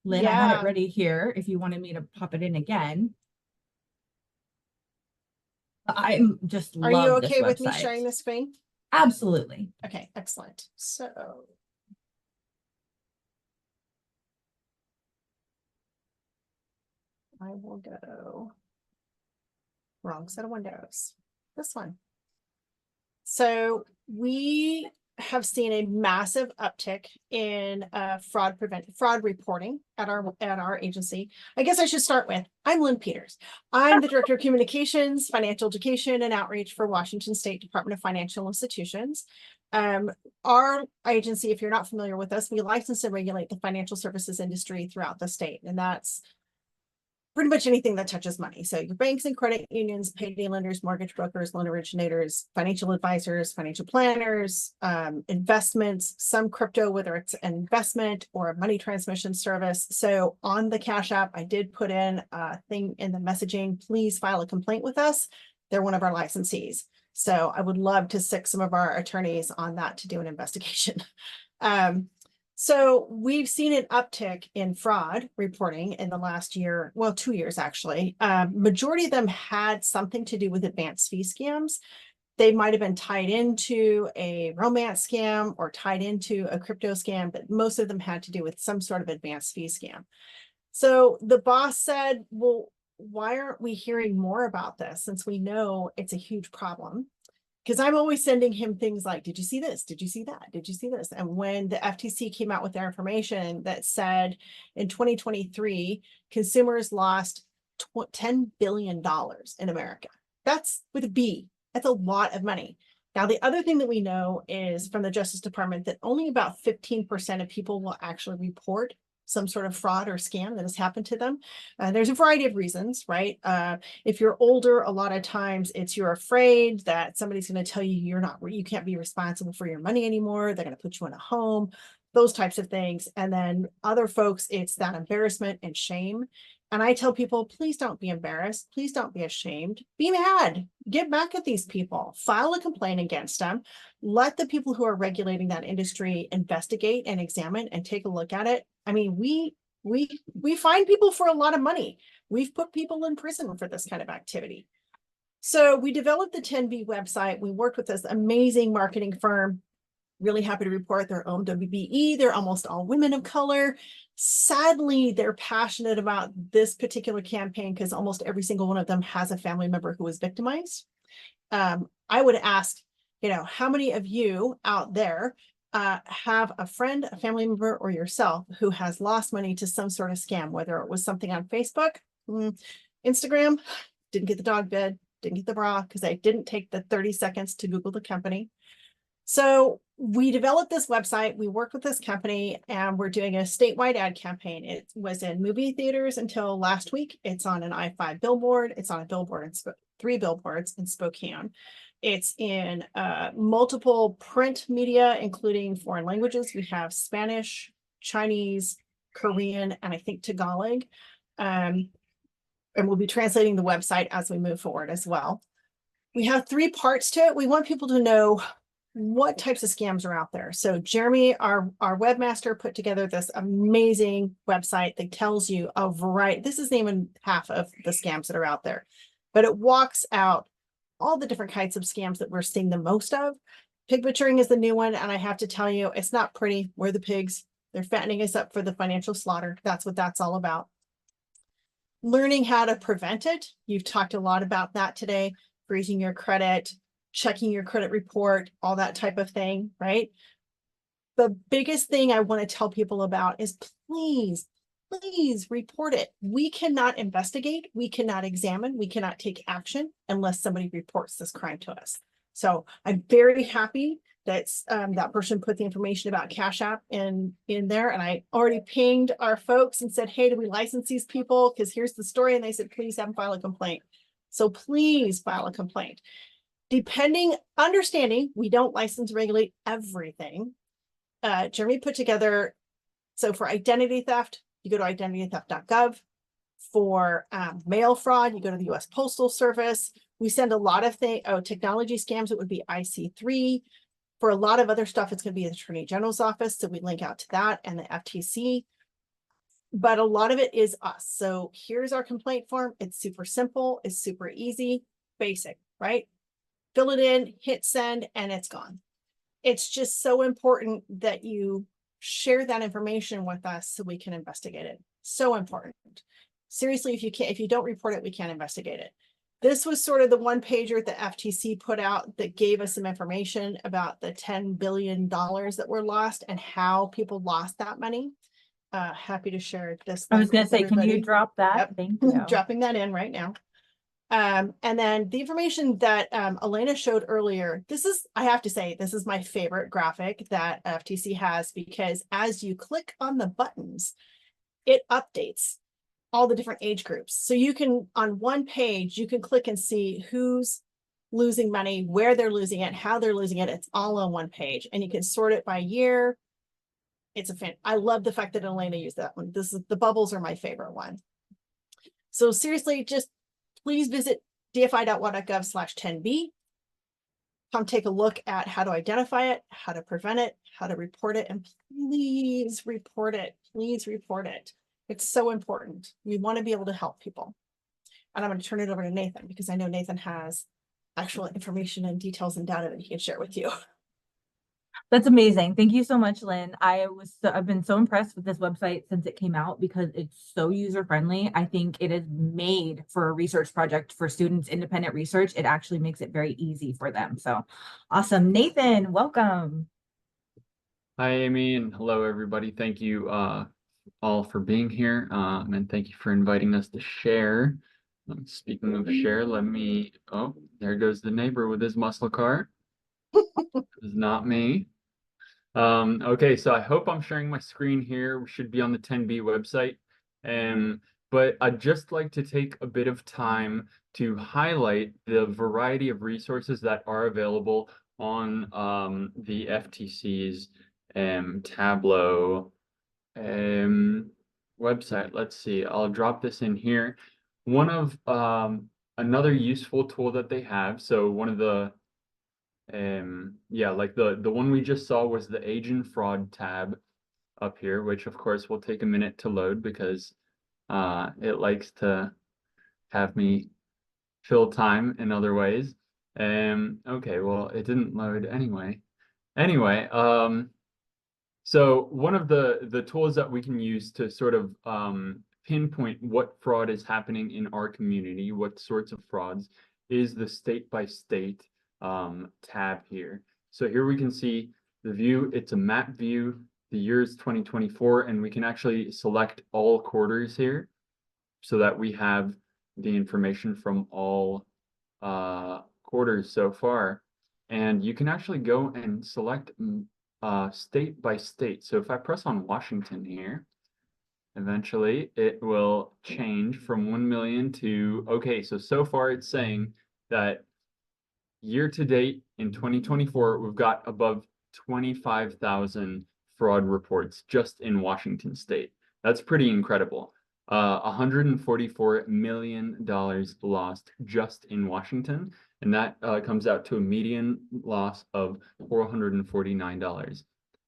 Lynn, I had it ready here if you wanted me to pop it in again. I'm just Are you okay with me sharing the screen? Absolutely. Okay, excellent. So I will go wrong set of windows. This one. So we have seen a massive uptick in fraud reporting at our agency. I guess I should start with, I'm Lynn Peters. I'm the Director of Communications, Financial Education, and Outreach for Washington State Department of Financial Institutions. Our agency, if you're not familiar with us, we license and regulate the financial services industry throughout the state, and that's pretty much anything that touches money. So your banks and credit unions, payday lenders, mortgage brokers, loan originators, financial advisors, financial planners, investments, some crypto, whether it's an investment or a money transmission service. So on the Cash App, I did put in a thing in the messaging, please file a complaint with us. They're one of our licensees. So I would love to stick some of our attorneys on that to do an investigation. So we've seen an uptick in fraud reporting in the last year, well, 2 years actually. Majority of them had something to do with advanced fee scams. They might have been tied into a romance scam or tied into a crypto scam, but most of them had to do with some sort of advanced fee scam. So the boss said, well, why aren't we hearing more about this, since we know it's a huge problem? Because I'm always sending him things like, did you see this? Did you see that? Did you see this? And when the FTC came out with their information that said in 2023, consumers lost $10 billion in America. That's with a B. That's a lot of money. Now, the other thing that we know is from the Justice Department that only about 15% of people will actually report some sort of fraud or scam that has happened to them. There's a variety of reasons, right? If you're older, a lot of times it's you're afraid that somebody's going to tell you you can't be responsible for your money anymore. They're going to put you in a home. those types of things. And then other folks, it's that embarrassment and shame. And I tell people, please don't be embarrassed. Please don't be ashamed. Be mad. Get back at these people. File a complaint against them. Let the people who are regulating that industry investigate and examine and take a look at it. I mean, we find people for a lot of money. We've put people in prison for this kind of activity. So we developed the 10B website. We worked with this amazing marketing firm. Really happy to report their own WBE. They're almost all women of color. Sadly, they're passionate about this particular campaign because almost every single one of them has a family member who was victimized. I would ask, how many of you out there have a friend, a family member, or yourself who has lost money to some sort of scam, whether it was something on Facebook, Instagram, didn't get the dog bed, didn't get the bra because I didn't take the 30 seconds to Google the company. So we developed this website, we worked with this company, and we're doing a statewide ad campaign. It was in movie theaters until last week. It's on an I-5 billboard. It's on a billboard in 3 billboards in Spokane. It's in multiple print media, including foreign languages. We have Spanish, Chinese, Korean, and I think Tagalog. And we'll be translating the website as we move forward as well. We have 3 parts to it. We want people to know what types of scams are out there. So Jeremy, our webmaster, put together this amazing website that tells you a variety. This isn't even half of the scams that are out there, but it walks out all the different kinds of scams that we're seeing the most of. Pig butchering is the new one. And I have to tell you, it's not pretty. We're the pigs. They're fattening us up for the financial slaughter. That's what that's all about. Learning how to prevent it. You've talked a lot about that today. Freezing your credit, checking your credit report, all that type of thing, right? The biggest thing I want to tell people about is please report it. We cannot investigate, we cannot examine, we cannot take action unless somebody reports this crime to us. So I'm very happy that that person put the information about Cash App in there. And I already pinged our folks and said, hey, do we license these people? Because here's the story. And they said, please have them file a complaint. So please file a complaint. Understanding we don't license regulate everything. Jeremy put together, so for identity theft, you go to identitytheft.gov. For mail fraud, you go to the US Postal Service. We send a lot of things. Technology scams, it would be IC3. For a lot of other stuff, it's going to be the Attorney General's office. So we link out to that and the FTC. But a lot of it is us. So here's our complaint form. It's super simple. It's super easy, basic, right? Fill it in, hit send, and it's gone. It's just so important that you share that information with us so we can investigate it. So important. Seriously, if you don't report it, we can't investigate it. This was sort of the one pager the FTC put out that gave us some information about the $10 billion that were lost and how people lost that money. Happy to share this. I was going to say, can you drop that? Yep. Thank you. Dropping that in right now. And then the information that Elena showed earlier, I have to say, this is my favorite graphic that FTC has, because as you click on the buttons, it updates all the different age groups. So you can, on one page, you can click and see who's losing money, where they're losing it, how they're losing it. It's all on one page, and you can sort it by year. It's I love the fact that Elena used that one. The bubbles are my favorite one. So seriously, just please visit dfi.wa.gov/10B. Come take a look at how to identify it, how to prevent it, how to report it, and please report it. Please report it. It's so important. We want to be able to help people. And I'm going to turn it over to Nathan, because I know Nathan has actual information and details and data that he can share with you. That's amazing. Thank you so much, Lynn. I've been so impressed with this website since it came out because it's so user friendly. I think it is made for a research project for students, independent research. It actually makes it very easy for them. So awesome. Nathan, welcome. Hi, Amy, and hello, everybody. Thank you all for being here, and thank you for inviting us to share. Speaking of share, oh, there goes the neighbor with his muscle car. It's not me. Okay, so I hope I'm sharing my screen here. We should be on the 10B website. But I'd just like to take a bit of time to highlight the variety of resources that are available on the FTC's Tableau website. Let's see, I'll drop this in here. One of another useful tool that they have, so one of the yeah, like the one we just saw was the age and fraud tab up here, which of course will take a minute to load because it likes to have me fill time in other ways. Okay, well, it didn't load anyway. Anyway, so one of the tools that we can use to sort of pinpoint what fraud is happening in our community, what sorts of frauds, is the state by state tab here. So here we can see the view, it's a map view, the year is 2024, and we can actually select all quarters here so that we have the information from all quarters so far. And you can actually go and select state by state. So if I press on Washington here, eventually it will change from 1 million to, okay, so far it's saying that year to date in 2024, we've got above 25,000 fraud reports just in Washington state. That's pretty incredible. $144 million lost just in Washington, and that comes out to a median loss of $449,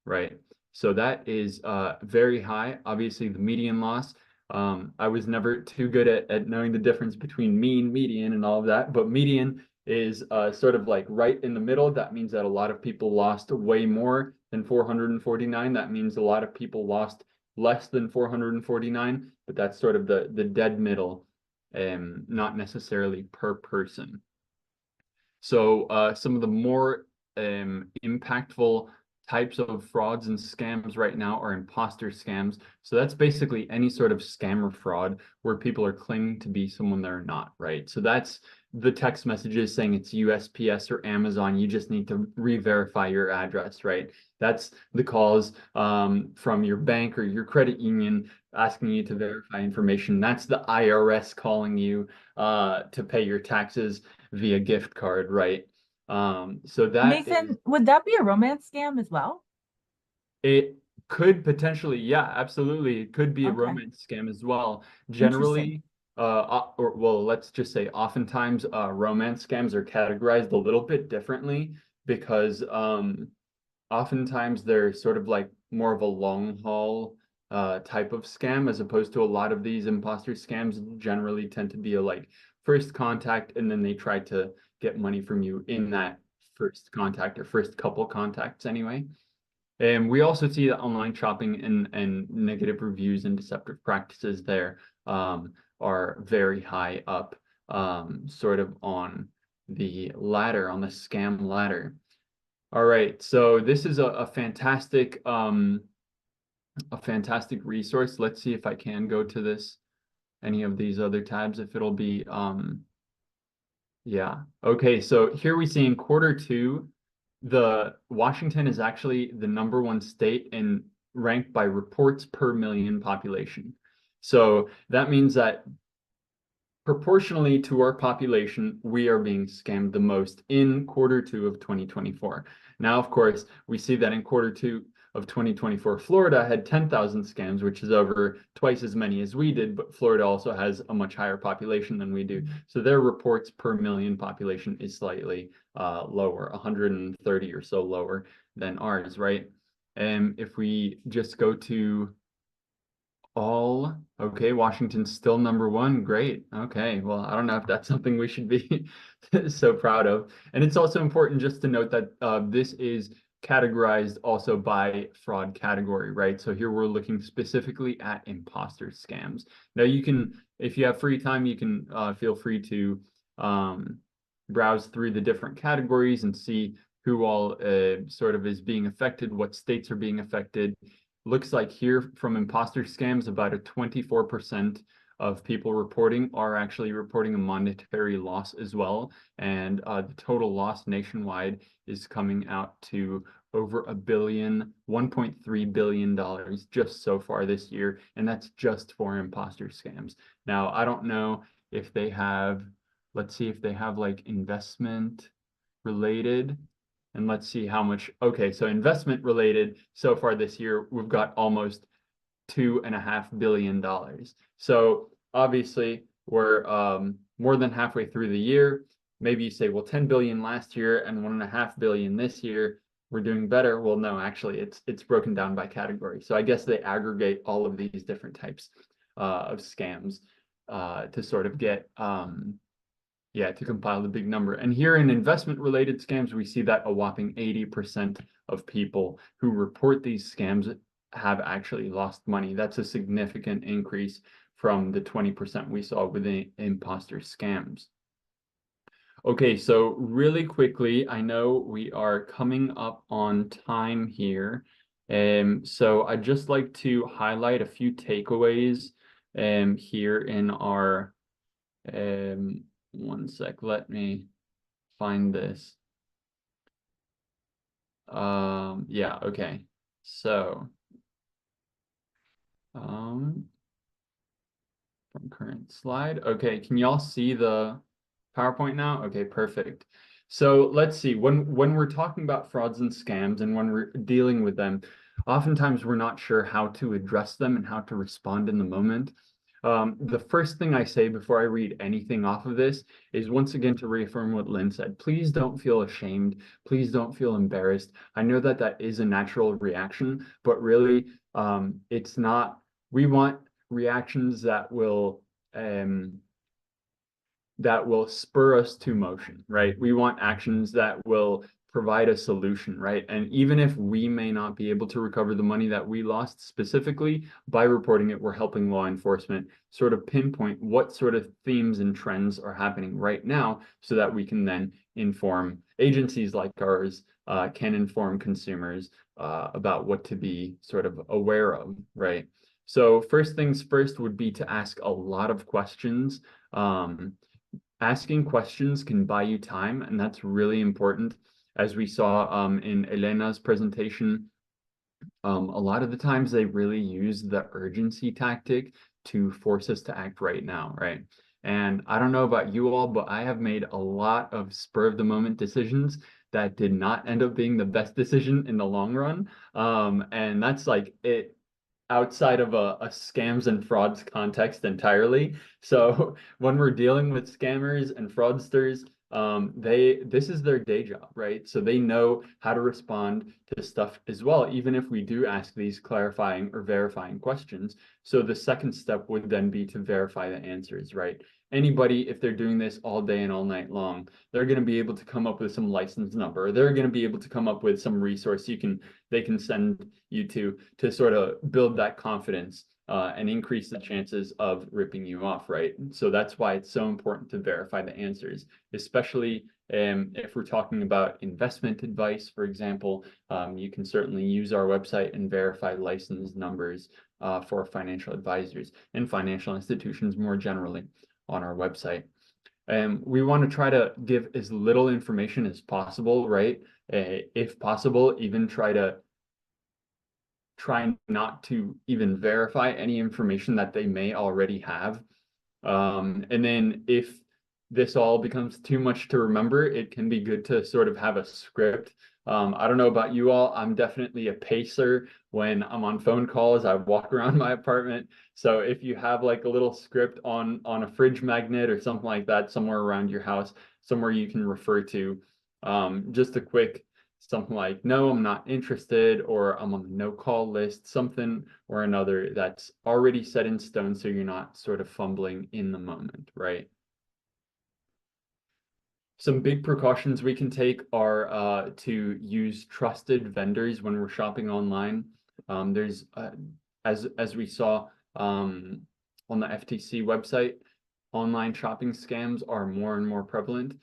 right? So that is very high. Obviously, the median loss, I was never too good at knowing the difference between mean, median, and all of that, but median is sort of like right in the middle. That means that a lot of people lost way more than 449. That means a lot of people lost less than 449, but that's sort of the dead middle, not necessarily per person. So some of the more impactful types of frauds and scams right now are imposter scams. So that's basically any sort of scam or fraud where people are claiming to be someone they're not, right? So that's the text messages saying it's USPS or Amazon. You just need to re-verify your address, right? That's the calls from your bank or your credit union asking you to verify information. That's the IRS calling you to pay your taxes via gift card, right? So that Nathan, would that be a romance scam as well? it could potentially, yeah, absolutely. It could be a Okay. romance scam as well. Generally, or well, let's just say oftentimes romance scams are categorized a little bit differently because oftentimes they're sort of like more of a long haul type of scam, as opposed to a lot of these imposter scams generally tend to be a like first contact, and then they try to get money from you in that first contact or first couple contacts anyway. And we also see that online shopping and negative reviews and deceptive practices there are very high up, sort of on the ladder, on the scam ladder. All right, so this is a fantastic resource. Let's see if I can go to this, any of these other tabs, if it'll be yeah. Okay, so here we see in Q2, the Washington is actually the #1 state and ranked by reports per million population. So that means that proportionally to our population, we are being scammed the most in Q2 of 2024. Now, of course, we see that in Q2 of 2024, Florida had 10,000 scams, which is over twice as many as we did, but Florida also has a much higher population than we do. So their reports per million population is slightly lower, 130 or so lower than ours, right? And if we just go to all, okay, Washington's still #1, great. Okay, well, I don't know if that's something we should be so proud of. And it's also important just to note that this is categorized also by fraud category, right? So here we're looking specifically at imposter scams. Now you can, if you have free time, you can feel free to browse through the different categories and see who all sort of is being affected, what states are being affected. Looks like here from imposter scams, about a 24% of people reporting are actually reporting a monetary loss as well. And the total loss nationwide is coming out to over $1.3 billion just so far this year. And that's just for imposter scams. Now, I don't know if they have, let's see if they have like investment related And let's see how much, okay, so investment related so far this year, we've got almost $2.5 billion. So obviously we're more than halfway through the year. Maybe you say, well, 10 billion last year and 1.5 billion this year, we're doing better. Well, no, actually it's broken down by category. So I guess they aggregate all of these different types of scams to sort of get to compile the big number. And here in investment related scams, we see that a whopping 80% of people who report these scams have actually lost money. That's a significant increase from the 20% we saw with the imposter scams. Okay, so really quickly, I know we are coming up on time here. So I'd just like to highlight a few takeaways here in our one sec, let me find this. Yeah, okay. So from current slide. Okay, can y'all see the PowerPoint now? Okay, perfect. So let's see, when we're talking about frauds and scams and when we're dealing with them, oftentimes we're not sure how to address them and how to respond in the moment. The first thing I say before I read anything off of this is once again to reaffirm what Lynn said. Please don't feel ashamed. Please don't feel embarrassed. I know that that is a natural reaction, but really it's not. We want reactions that will spur us to motion, right? We want actions that will provide a solution, right? And even if we may not be able to recover the money that we lost specifically, by reporting it, we're helping law enforcement sort of pinpoint what sort of themes and trends are happening right now so that we can then inform agencies like ours, can inform consumers about what to be sort of aware of, right? So first things first would be to ask a lot of questions. Asking questions can buy you time, and that's really important. As we saw in Elena's presentation, a lot of the times they really use the urgency tactic to force us to act right now, right? And I don't know about you all, but I have made a lot of spur of the moment decisions that did not end up being the best decision in the long run. And that's like it outside of a scams and frauds context entirely. So when we're dealing with scammers and fraudsters, this is their day job, right? So they know how to respond to stuff as well, even if we do ask these clarifying or verifying questions. So the second step would then be to verify the answers, right? Anybody, if they're doing this all day and all night long, they're going to be able to come up with some license number. They're going to be able to come up with some resource they can send you to sort of build that confidence and increase the chances of ripping you off, right? So that's why it's so important to verify the answers, especially if we're talking about investment advice, for example. You can certainly use our website and verify license numbers for financial advisors and financial institutions more generally on our website. We want to try to give as little information as possible, right? If possible, even try not to even verify any information that they may already have. And then if this all becomes too much to remember, it can be good to sort of have a script. I don't know about you all, I'm definitely a pacer when I'm on phone calls. I walk around my apartment. So if you have like a little script on a fridge magnet or something like that somewhere around your house, somewhere you can refer to, just a quick something like, no, I'm not interested, or I'm on the no call list, something or another that's already set in stone so you're not sort of fumbling in the moment, right? Some big precautions we can take are to use trusted vendors when we're shopping online. There's, as we saw on the FTC website, online shopping scams are more and more prevalent.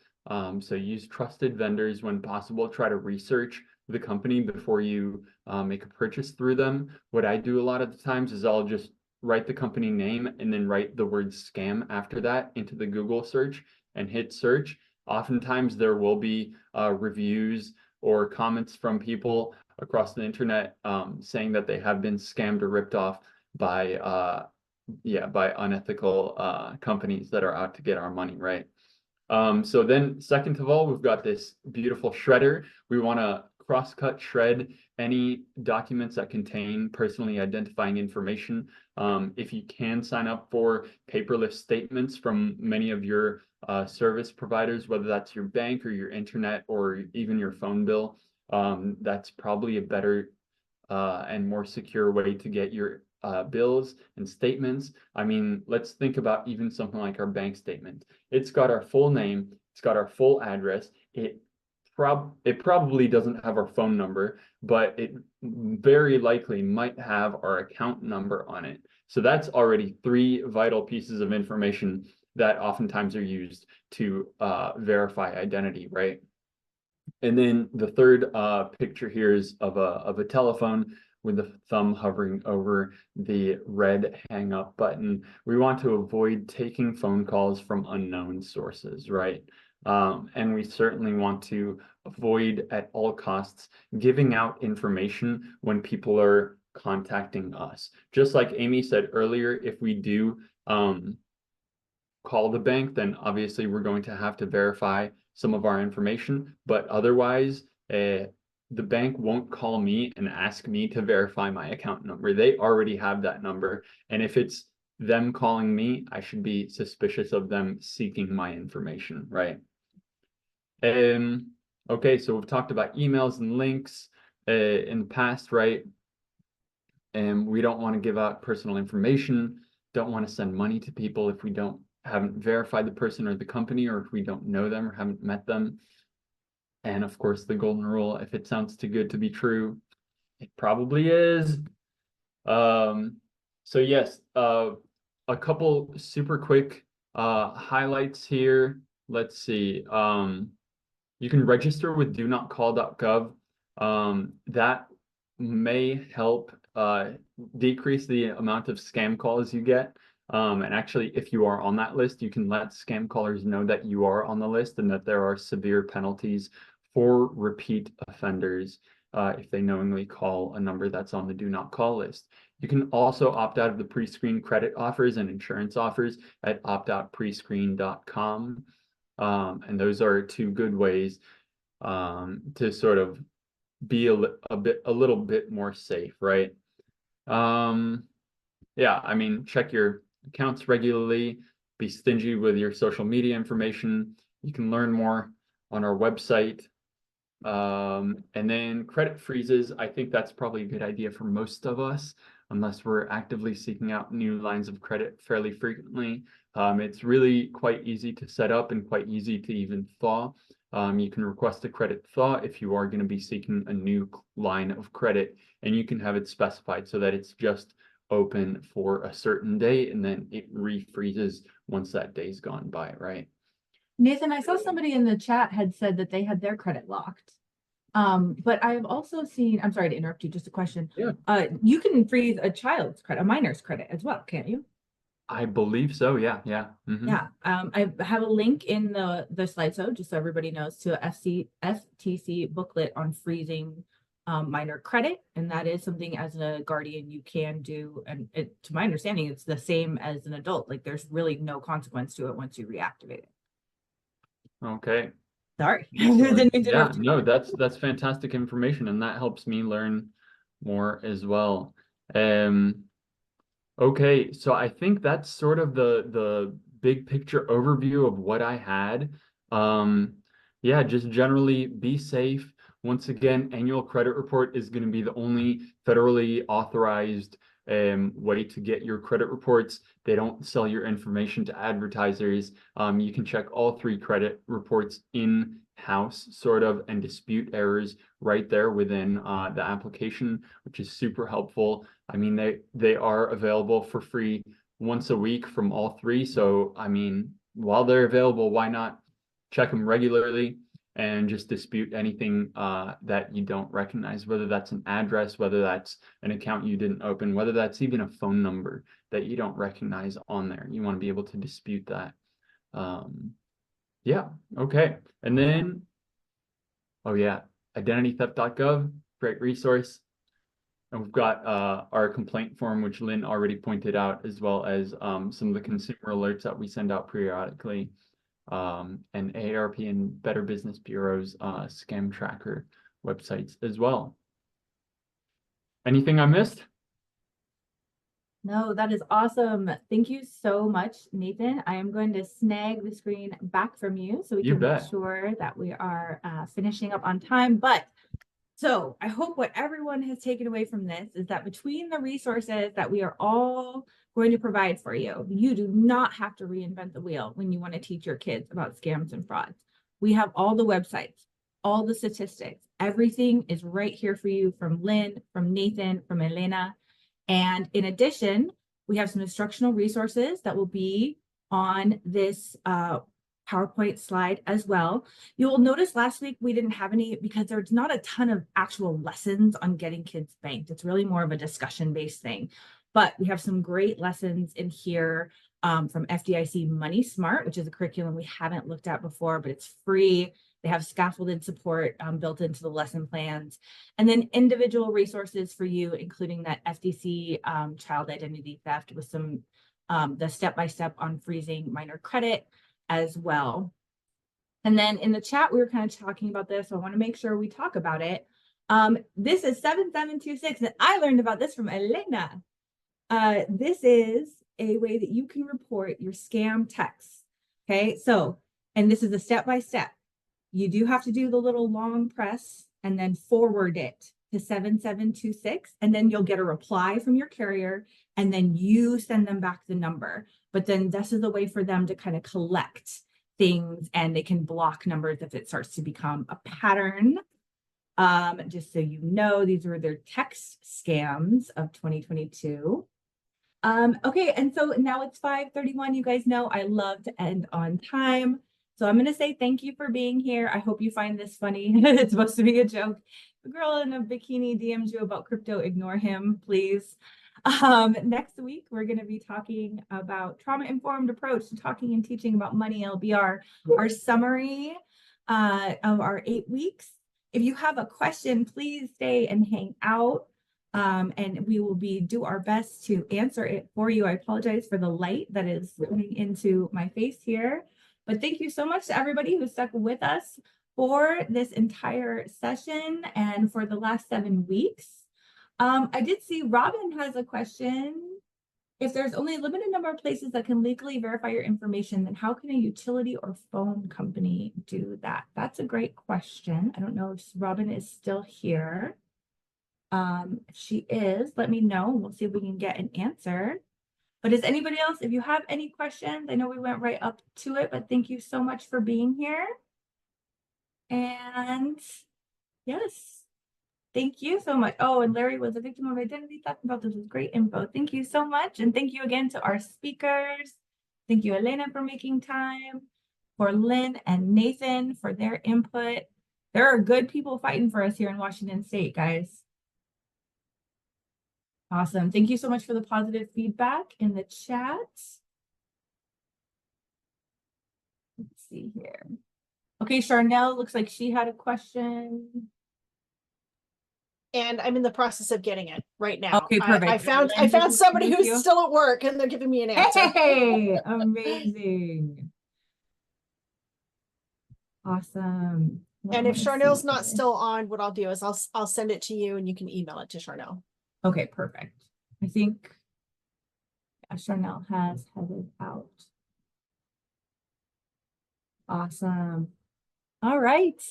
So use trusted vendors when possible. Try to research the company before you make a purchase through them. What I do a lot of the times is I'll just write the company name and then write the word scam after that into the Google search and hit search. Oftentimes there will be reviews or comments from people across the internet saying that they have been scammed or ripped off by unethical companies that are out to get our money, right? So then second of all, we've got this beautiful shredder. We want to cross-cut shred any documents that contain personally identifying information. If you can sign up for paperless statements from many of your service providers, whether that's your bank or your internet or even your phone bill, that's probably a better and more secure way to get your bills and statements. I mean, let's think about even something like our bank statement. It's got our full name, it's got our full address. It probably doesn't have our phone number, but it very likely might have our account number on it. So that's already 3 vital pieces of information that oftentimes are used to verify identity, right? And then the third picture here is of a telephone with the thumb hovering over the red hang up button. We want to avoid taking phone calls from unknown sources, right? And we certainly want to avoid at all costs giving out information when people are contacting us. Just like Amy said earlier, if we do call the bank, then obviously we're going to have to verify some of our information, but otherwise, the bank won't call me and ask me to verify my account number. They already have that number. And if it's them calling me, I should be suspicious of them seeking my information, right? Okay, so we've talked about emails and links in the past, right? And we don't want to give out personal information, don't want to send money to people if we haven't verified the person or the company, or if we don't know them or haven't met them. And of course, the golden rule, if it sounds too good to be true, it probably is. So yes, a couple super quick highlights here. Let's see. You can register with donotcall.gov. That may help decrease the amount of scam calls you get. And actually, if you are on that list, you can let scam callers know that you are on the list and that there are severe penalties for repeat offenders if they knowingly call a number that's on the do not call list. You can also opt out of the pre-screen credit offers and insurance offers at optoutprescreen.com. And those are 2 good ways to sort of be a little bit more safe, right? Yeah, I mean, check your accounts regularly, be stingy with your social media information. You can learn more on our website. And then credit freezes, I think that's probably a good idea for most of us, unless we're actively seeking out new lines of credit fairly frequently. It's really quite easy to set up and quite easy to even thaw. You can request a credit thaw if you are going to be seeking a new line of credit, and you can have it specified so that it's just open for a certain day and then it refreezes once that day's gone by, right? Nathan, I saw somebody in the chat had said that they had their credit locked. But I've also seen, I'm sorry to interrupt you, just a question. Yeah. You can freeze a child's credit, a minor's credit as well, can't you? I believe so, yeah. Yeah, I have a link in the slideshow, just so everybody knows, to a FTC booklet on freezing minor credit, and that is something as a guardian you can do, and to my understanding, it's the same as an adult. Like there's really no consequence to it once you reactivate it. Okay. Sorry. Yeah, no, that's fantastic information, and that helps me learn more as well. Okay, so I think that's sort of the big picture overview of what I had. Yeah, just generally be safe. Once again, annual credit report is going to be the only federally authorized way to get your credit reports. They don't sell your information to advertisers. You can check all 3 credit reports in-house sort of and dispute errors right there within the application, which is super helpful. I mean, they are available for free once a week from all 3. So, I mean, while they're available, why not check them regularly and just dispute anything that you don't recognize, whether that's an address, whether that's an account you didn't open, whether that's even a phone number that you don't recognize on there. You want to be able to dispute that. Yeah, okay. And then, oh yeah, identitytheft.gov, great resource. And we've got our complaint form, which Lynn already pointed out, as well as some of the consumer alerts that we send out periodically. and AARP and Better Business Bureau's scam tracker websites as well. Anything I missed? No, that is awesome. Thank you so much, Nathan. I am going to snag the screen back from you so we You can make bet. sure that we are finishing up on time. But so I hope what everyone has taken away from this is that between the resources that we are all going to provide for you, you do not have to reinvent the wheel when you want to teach your kids about scams and frauds. We have all the websites, all the statistics, everything is right here for you from Lynn, from Nathan, from Elena. And in addition, we have some instructional resources that will be on this PowerPoint slide as well. You will notice last week we didn't have any because there's not a ton of actual lessons on getting kids banked. It's really more of a discussion-based thing. But we have some great lessons in here from FDIC Money Smart, which is a curriculum we haven't looked at before, but it's free. They have scaffolded support built into the lesson plans, and then individual resources for you, including that FDC child identity theft with some the step-by-step on freezing minor credit as well. And then in the chat, we were kind of talking about this, so I want to make sure we talk about it. This is 7726, and I learned about this from Elena. This is a way that you can report your scam texts. Okay, so, and this is a step-by-step. You do have to do the little long press and then forward it to 7726, and then you'll get a reply from your carrier, and then you send them back the number. But then this is a way for them to kind of collect things, and they can block numbers if it starts to become a pattern. Just so you know, these were their text scams of 2022. Okay, and so now it's 5:31. You guys know I love to end on time. So I'm going to say thank you for being here. I hope you find this funny. It's supposed to be a joke. The girl in a bikini DM'd you about crypto. Ignore him, please. Next week, we're going to be talking about trauma-informed approach to talking and teaching about money LBR, our summary of our 8 weeks. If you have a question, please stay and hang out. And we will do our best to answer it for you. I apologize for the light that is coming into my face here. But thank you so much to everybody who stuck with us for this entire session and for the last 7 weeks. I did see Robin has a question. If there's only a limited number of places that can legally verify your information, then how can a utility or phone company do that? That's a great question. I don't know if Robin is still here. If she is, let me know. We'll see if we can get an answer. But is anybody else, if you have any questions, I know we went right up to it, but thank you so much for being here. And yes, thank you so much. Oh, and Larry was a victim of identity theft. About this was great info. Thank you so much. And thank you again to our speakers. Thank you, Elena, for making time, for Lynn and Nathan for their input. There are good people fighting for us here in Washington State, guys. Awesome. Thank you so much for the positive feedback in the chat. Let's see here. Okay, Charnel looks like she had a question. And I'm in the process of getting it right now. Okay, perfect. I found somebody Thank who's you. still at work and they're giving me an answer. Hey, amazing. Awesome. And if Let me Charnel's see not here. still on, what I'll do is I'll send it to you and you can email it to Charnel. Okay, perfect. I think Charnel has headed out. Awesome. All right.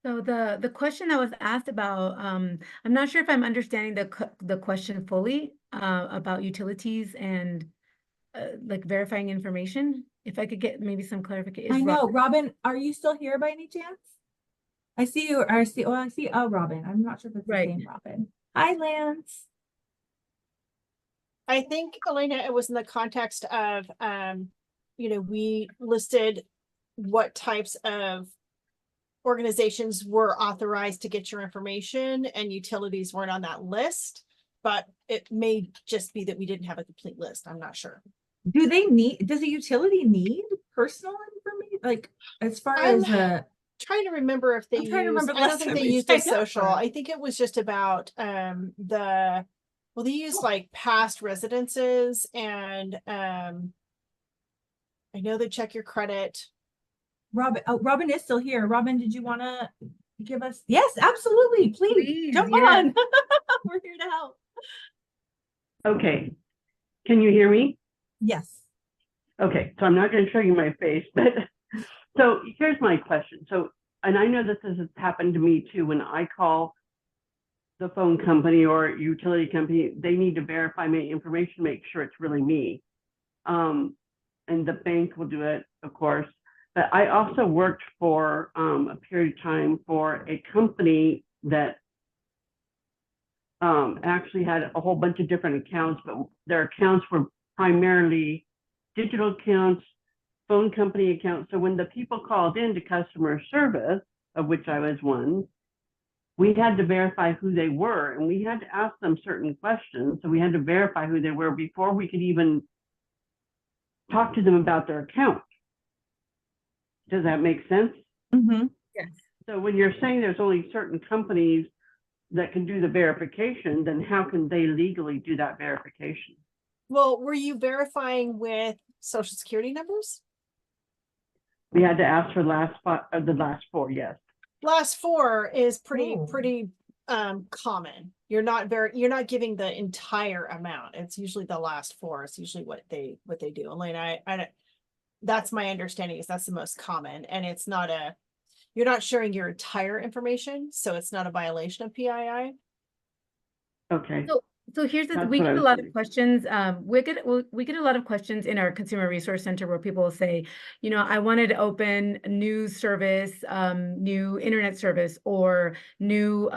So the question that was asked about, I'm not sure if I'm understanding the question fully about utilities and like verifying information. If I could get maybe some clarification. I know, Robin, are you still here by any chance? I see you. I see Robin. I'm not sure if it's the Right. same Robin. Hi, Lance. I think, Elena, it was in the context of, we listed what types of organizations were authorized to get your information and utilities weren't on that list, but it may just be that we didn't have a complete list. I'm not sure. Does a utility need personal information? Like as far I'm as trying to remember if they I'm trying to remember the I don't last think time they we used a signed up social. for it. I think it was just about they used like past residences and I know they check your credit. Robin, oh, Robin is still here. Robin, did you want to give us? Yes, absolutely. Please Please, jump yes. on. We're here to help. Okay, can you hear me? Yes. Okay, so I'm not going to show you my face, but so here's my question. So, and I know this has happened to me too, when I call the phone company or utility company, they need to verify my information, make sure it's really me. And the bank will do it, of course. But I also worked for a period of time for a company that actually had a whole bunch of different accounts, but their accounts were primarily digital accounts, phone company accounts. So when the people called in to customer service, of which I was one, we had to verify who they were, and we had to ask them certain questions. So we had to verify who they were before we could even talk to them about their account. Does that make sense? Mm-hmm. Yes. So when you're saying there's only certain companies that can do the verification, then how can they legally do that verification? Well, were you verifying with social security numbers? We had to ask for the last four, yes. Last four is Oh. pretty common. You're not giving the entire amount. It's usually the last four. It's usually what they do. Elena, I that's my understanding, is that's the most common, and it's not you're not sharing your entire information, so it's not a violation of PII. Okay. So here's the, That's we what I get a was lot of thinking. questions. We get a lot of questions in our consumer resource center where people will say, you know, I wanted to open a news service, new internet service, or new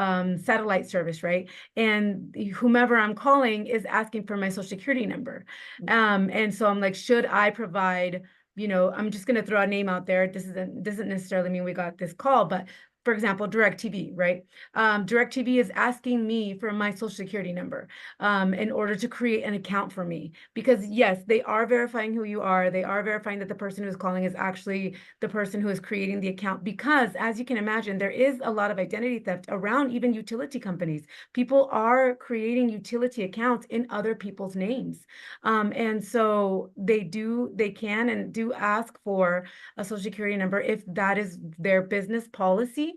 satellite service, right? And whomever I'm calling is asking for my social security number. And so I'm like, should I provide, you know, I'm just going to throw a name out there. This doesn't necessarily mean we got this call, but for example, DirecTV, right? DirecTV is asking me for my social security number in order to create an account for me. Because yes, they are verifying who you are. They are verifying that the person who is calling is actually the person who is creating the account. Because as you can imagine, there is a lot of identity theft around even utility companies. People are creating utility accounts in other people's names. And so they can and do ask for a social security number if that is their business policy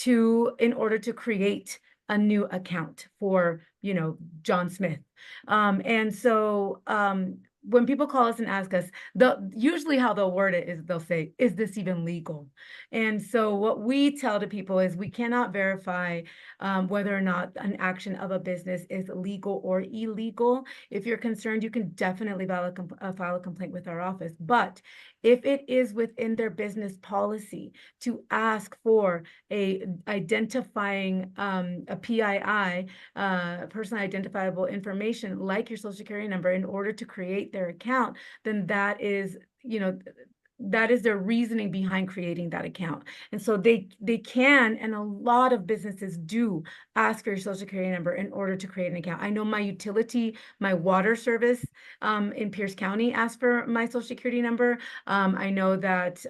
in order to create a new account for, you know, John Smith. And so when people call us and ask us, usually how they'll word it is they'll say, is this even legal? And so what we tell to people is we cannot verify whether or not an action of a business is legal or illegal. If you're concerned, you can definitely file a complaint with our office. But if it is within their business policy to ask for identifying a PII, personally identifiable information like your social security number in order to create their account, then that is, you know, that is their reasoning behind creating that account. And so they can, and a lot of businesses do ask for your social security number in order to create an account. I know my water service in Pierce County asked for my social security number. I know that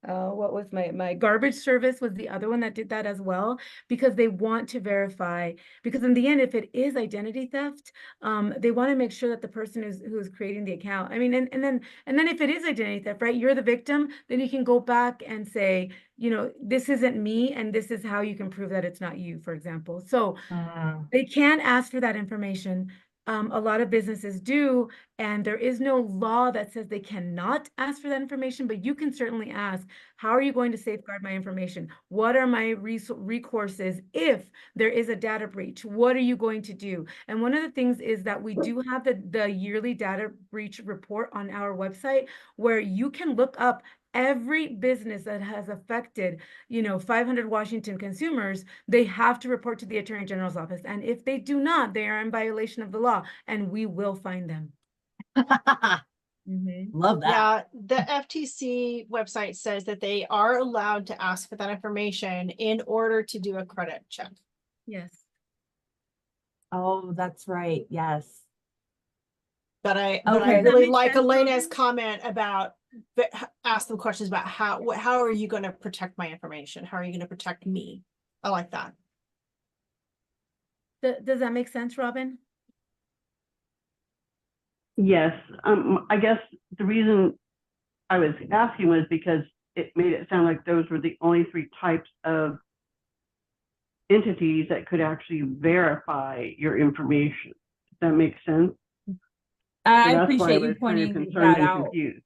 what was my garbage service was the other one that did that as well, because they want to verify, because in the end, if it is identity theft, they want to make sure that the person who is creating the account, I mean, and then if it is identity theft, right, you're the victim, then you can go back and say, you know, this isn't me, and this is how you can prove that it's not you, for example. So they can ask for that information. A lot of businesses do, and there is no law that says they cannot ask for that information, but you can certainly ask, how are you going to safeguard my information? What are my recourses if there is a data breach? What are you going to do? And one of the things is that we do have the yearly data breach report on our website, where you can look up every business that has affected, you know, 500 Washington consumers. They have to report to the Attorney General's office. And if they do not, they are in violation of the law, and we will find them. Love that. Yeah, the FTC website says that they are allowed to ask for that information in order to do a credit check. Yes. Oh, that's right. Yes. But I Okay. That really makes like sense, Elena's Robin. comment about ask them questions about how are you going to protect my information? How are you going to protect me? I like that. Does that make sense, Robin? Yes, I guess the reason I was asking was because it made it sound like those were the only 3 types of entities that could actually verify your information. Does that make sense? So I that's why I appreciate you was kind of pointing concerned that and out. confused.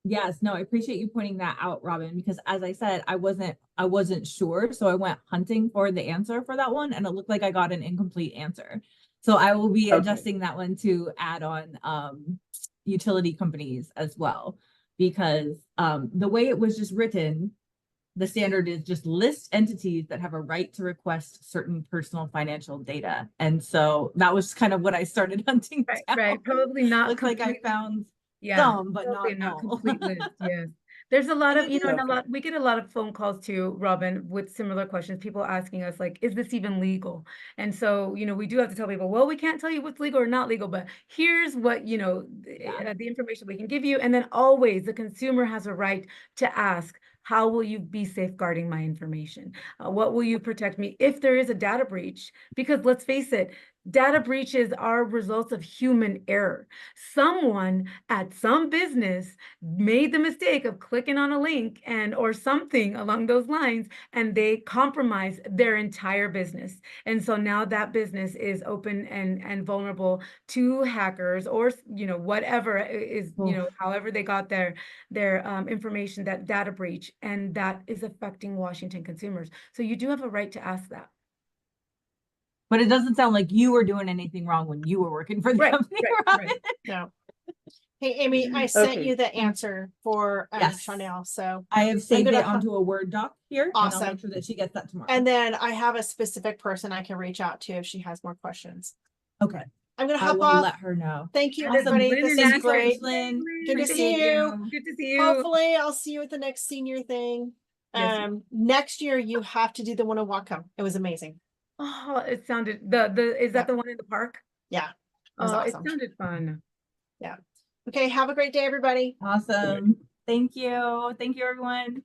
Yes, no, I appreciate you pointing that out, Robin, because as I said, I wasn't sure. So I went hunting for the answer for that one and it looked like I got an incomplete answer. So I will be Okay. adjusting that one to add on utility companies as well. Because the way it was just written, the standard is just list entities that have a right to request certain personal financial data. And so that was kind of what I started hunting Right, down. right. Probably not Looks like I completely. found Yeah, some, but probably not all. complete list, yes. There's a lot And of, it you know, and a Okay. lot, we get a lot of phone calls too, Robin, with similar questions, people asking us like, is this even legal? And so, you know, we do have to tell people, well, we can't tell you what's legal or not legal, but here's what, you know, Yeah. the information we can give you. And then always the consumer has a right to ask, how will you be safeguarding my information? What will you protect me if there is a data breach? Because let's face it, data breaches are results of human error. Someone at some business made the mistake of clicking on a link and or something along those lines, and they compromised their entire business. And so now that business is open and vulnerable to hackers or, you know, whatever is, you know, however they got their information, that data breach, and that is affecting Washington consumers. So you do have a right to ask that. But it doesn't sound like you were doing anything wrong when you were working for the Right, company, right, right? right. No. Hey, Amy, I sent Okay. you the answer for Yes. Chanel, so. I have saved gonna it onto a Word doc here, and I'll Awesome. make sure that she gets that tomorrow. And then I have a specific person I can reach out to if she has more questions. Okay, I'm gonna I hop will off. let her know. Thank you, Awesome. everybody. Lynn This and is Ashley, great. Lynn. Good to see Appreciate you. Good to see you. Hopefully I'll see you at the next senior thing. Yes. Next year you have to do the one in Whatcom. It was amazing. Oh, it sounded is that the one in the park? Yeah. It was Oh, awesome. it sounded fun. Okay, have a great day, everybody. Awesome. Thank you. Thank you, everyone.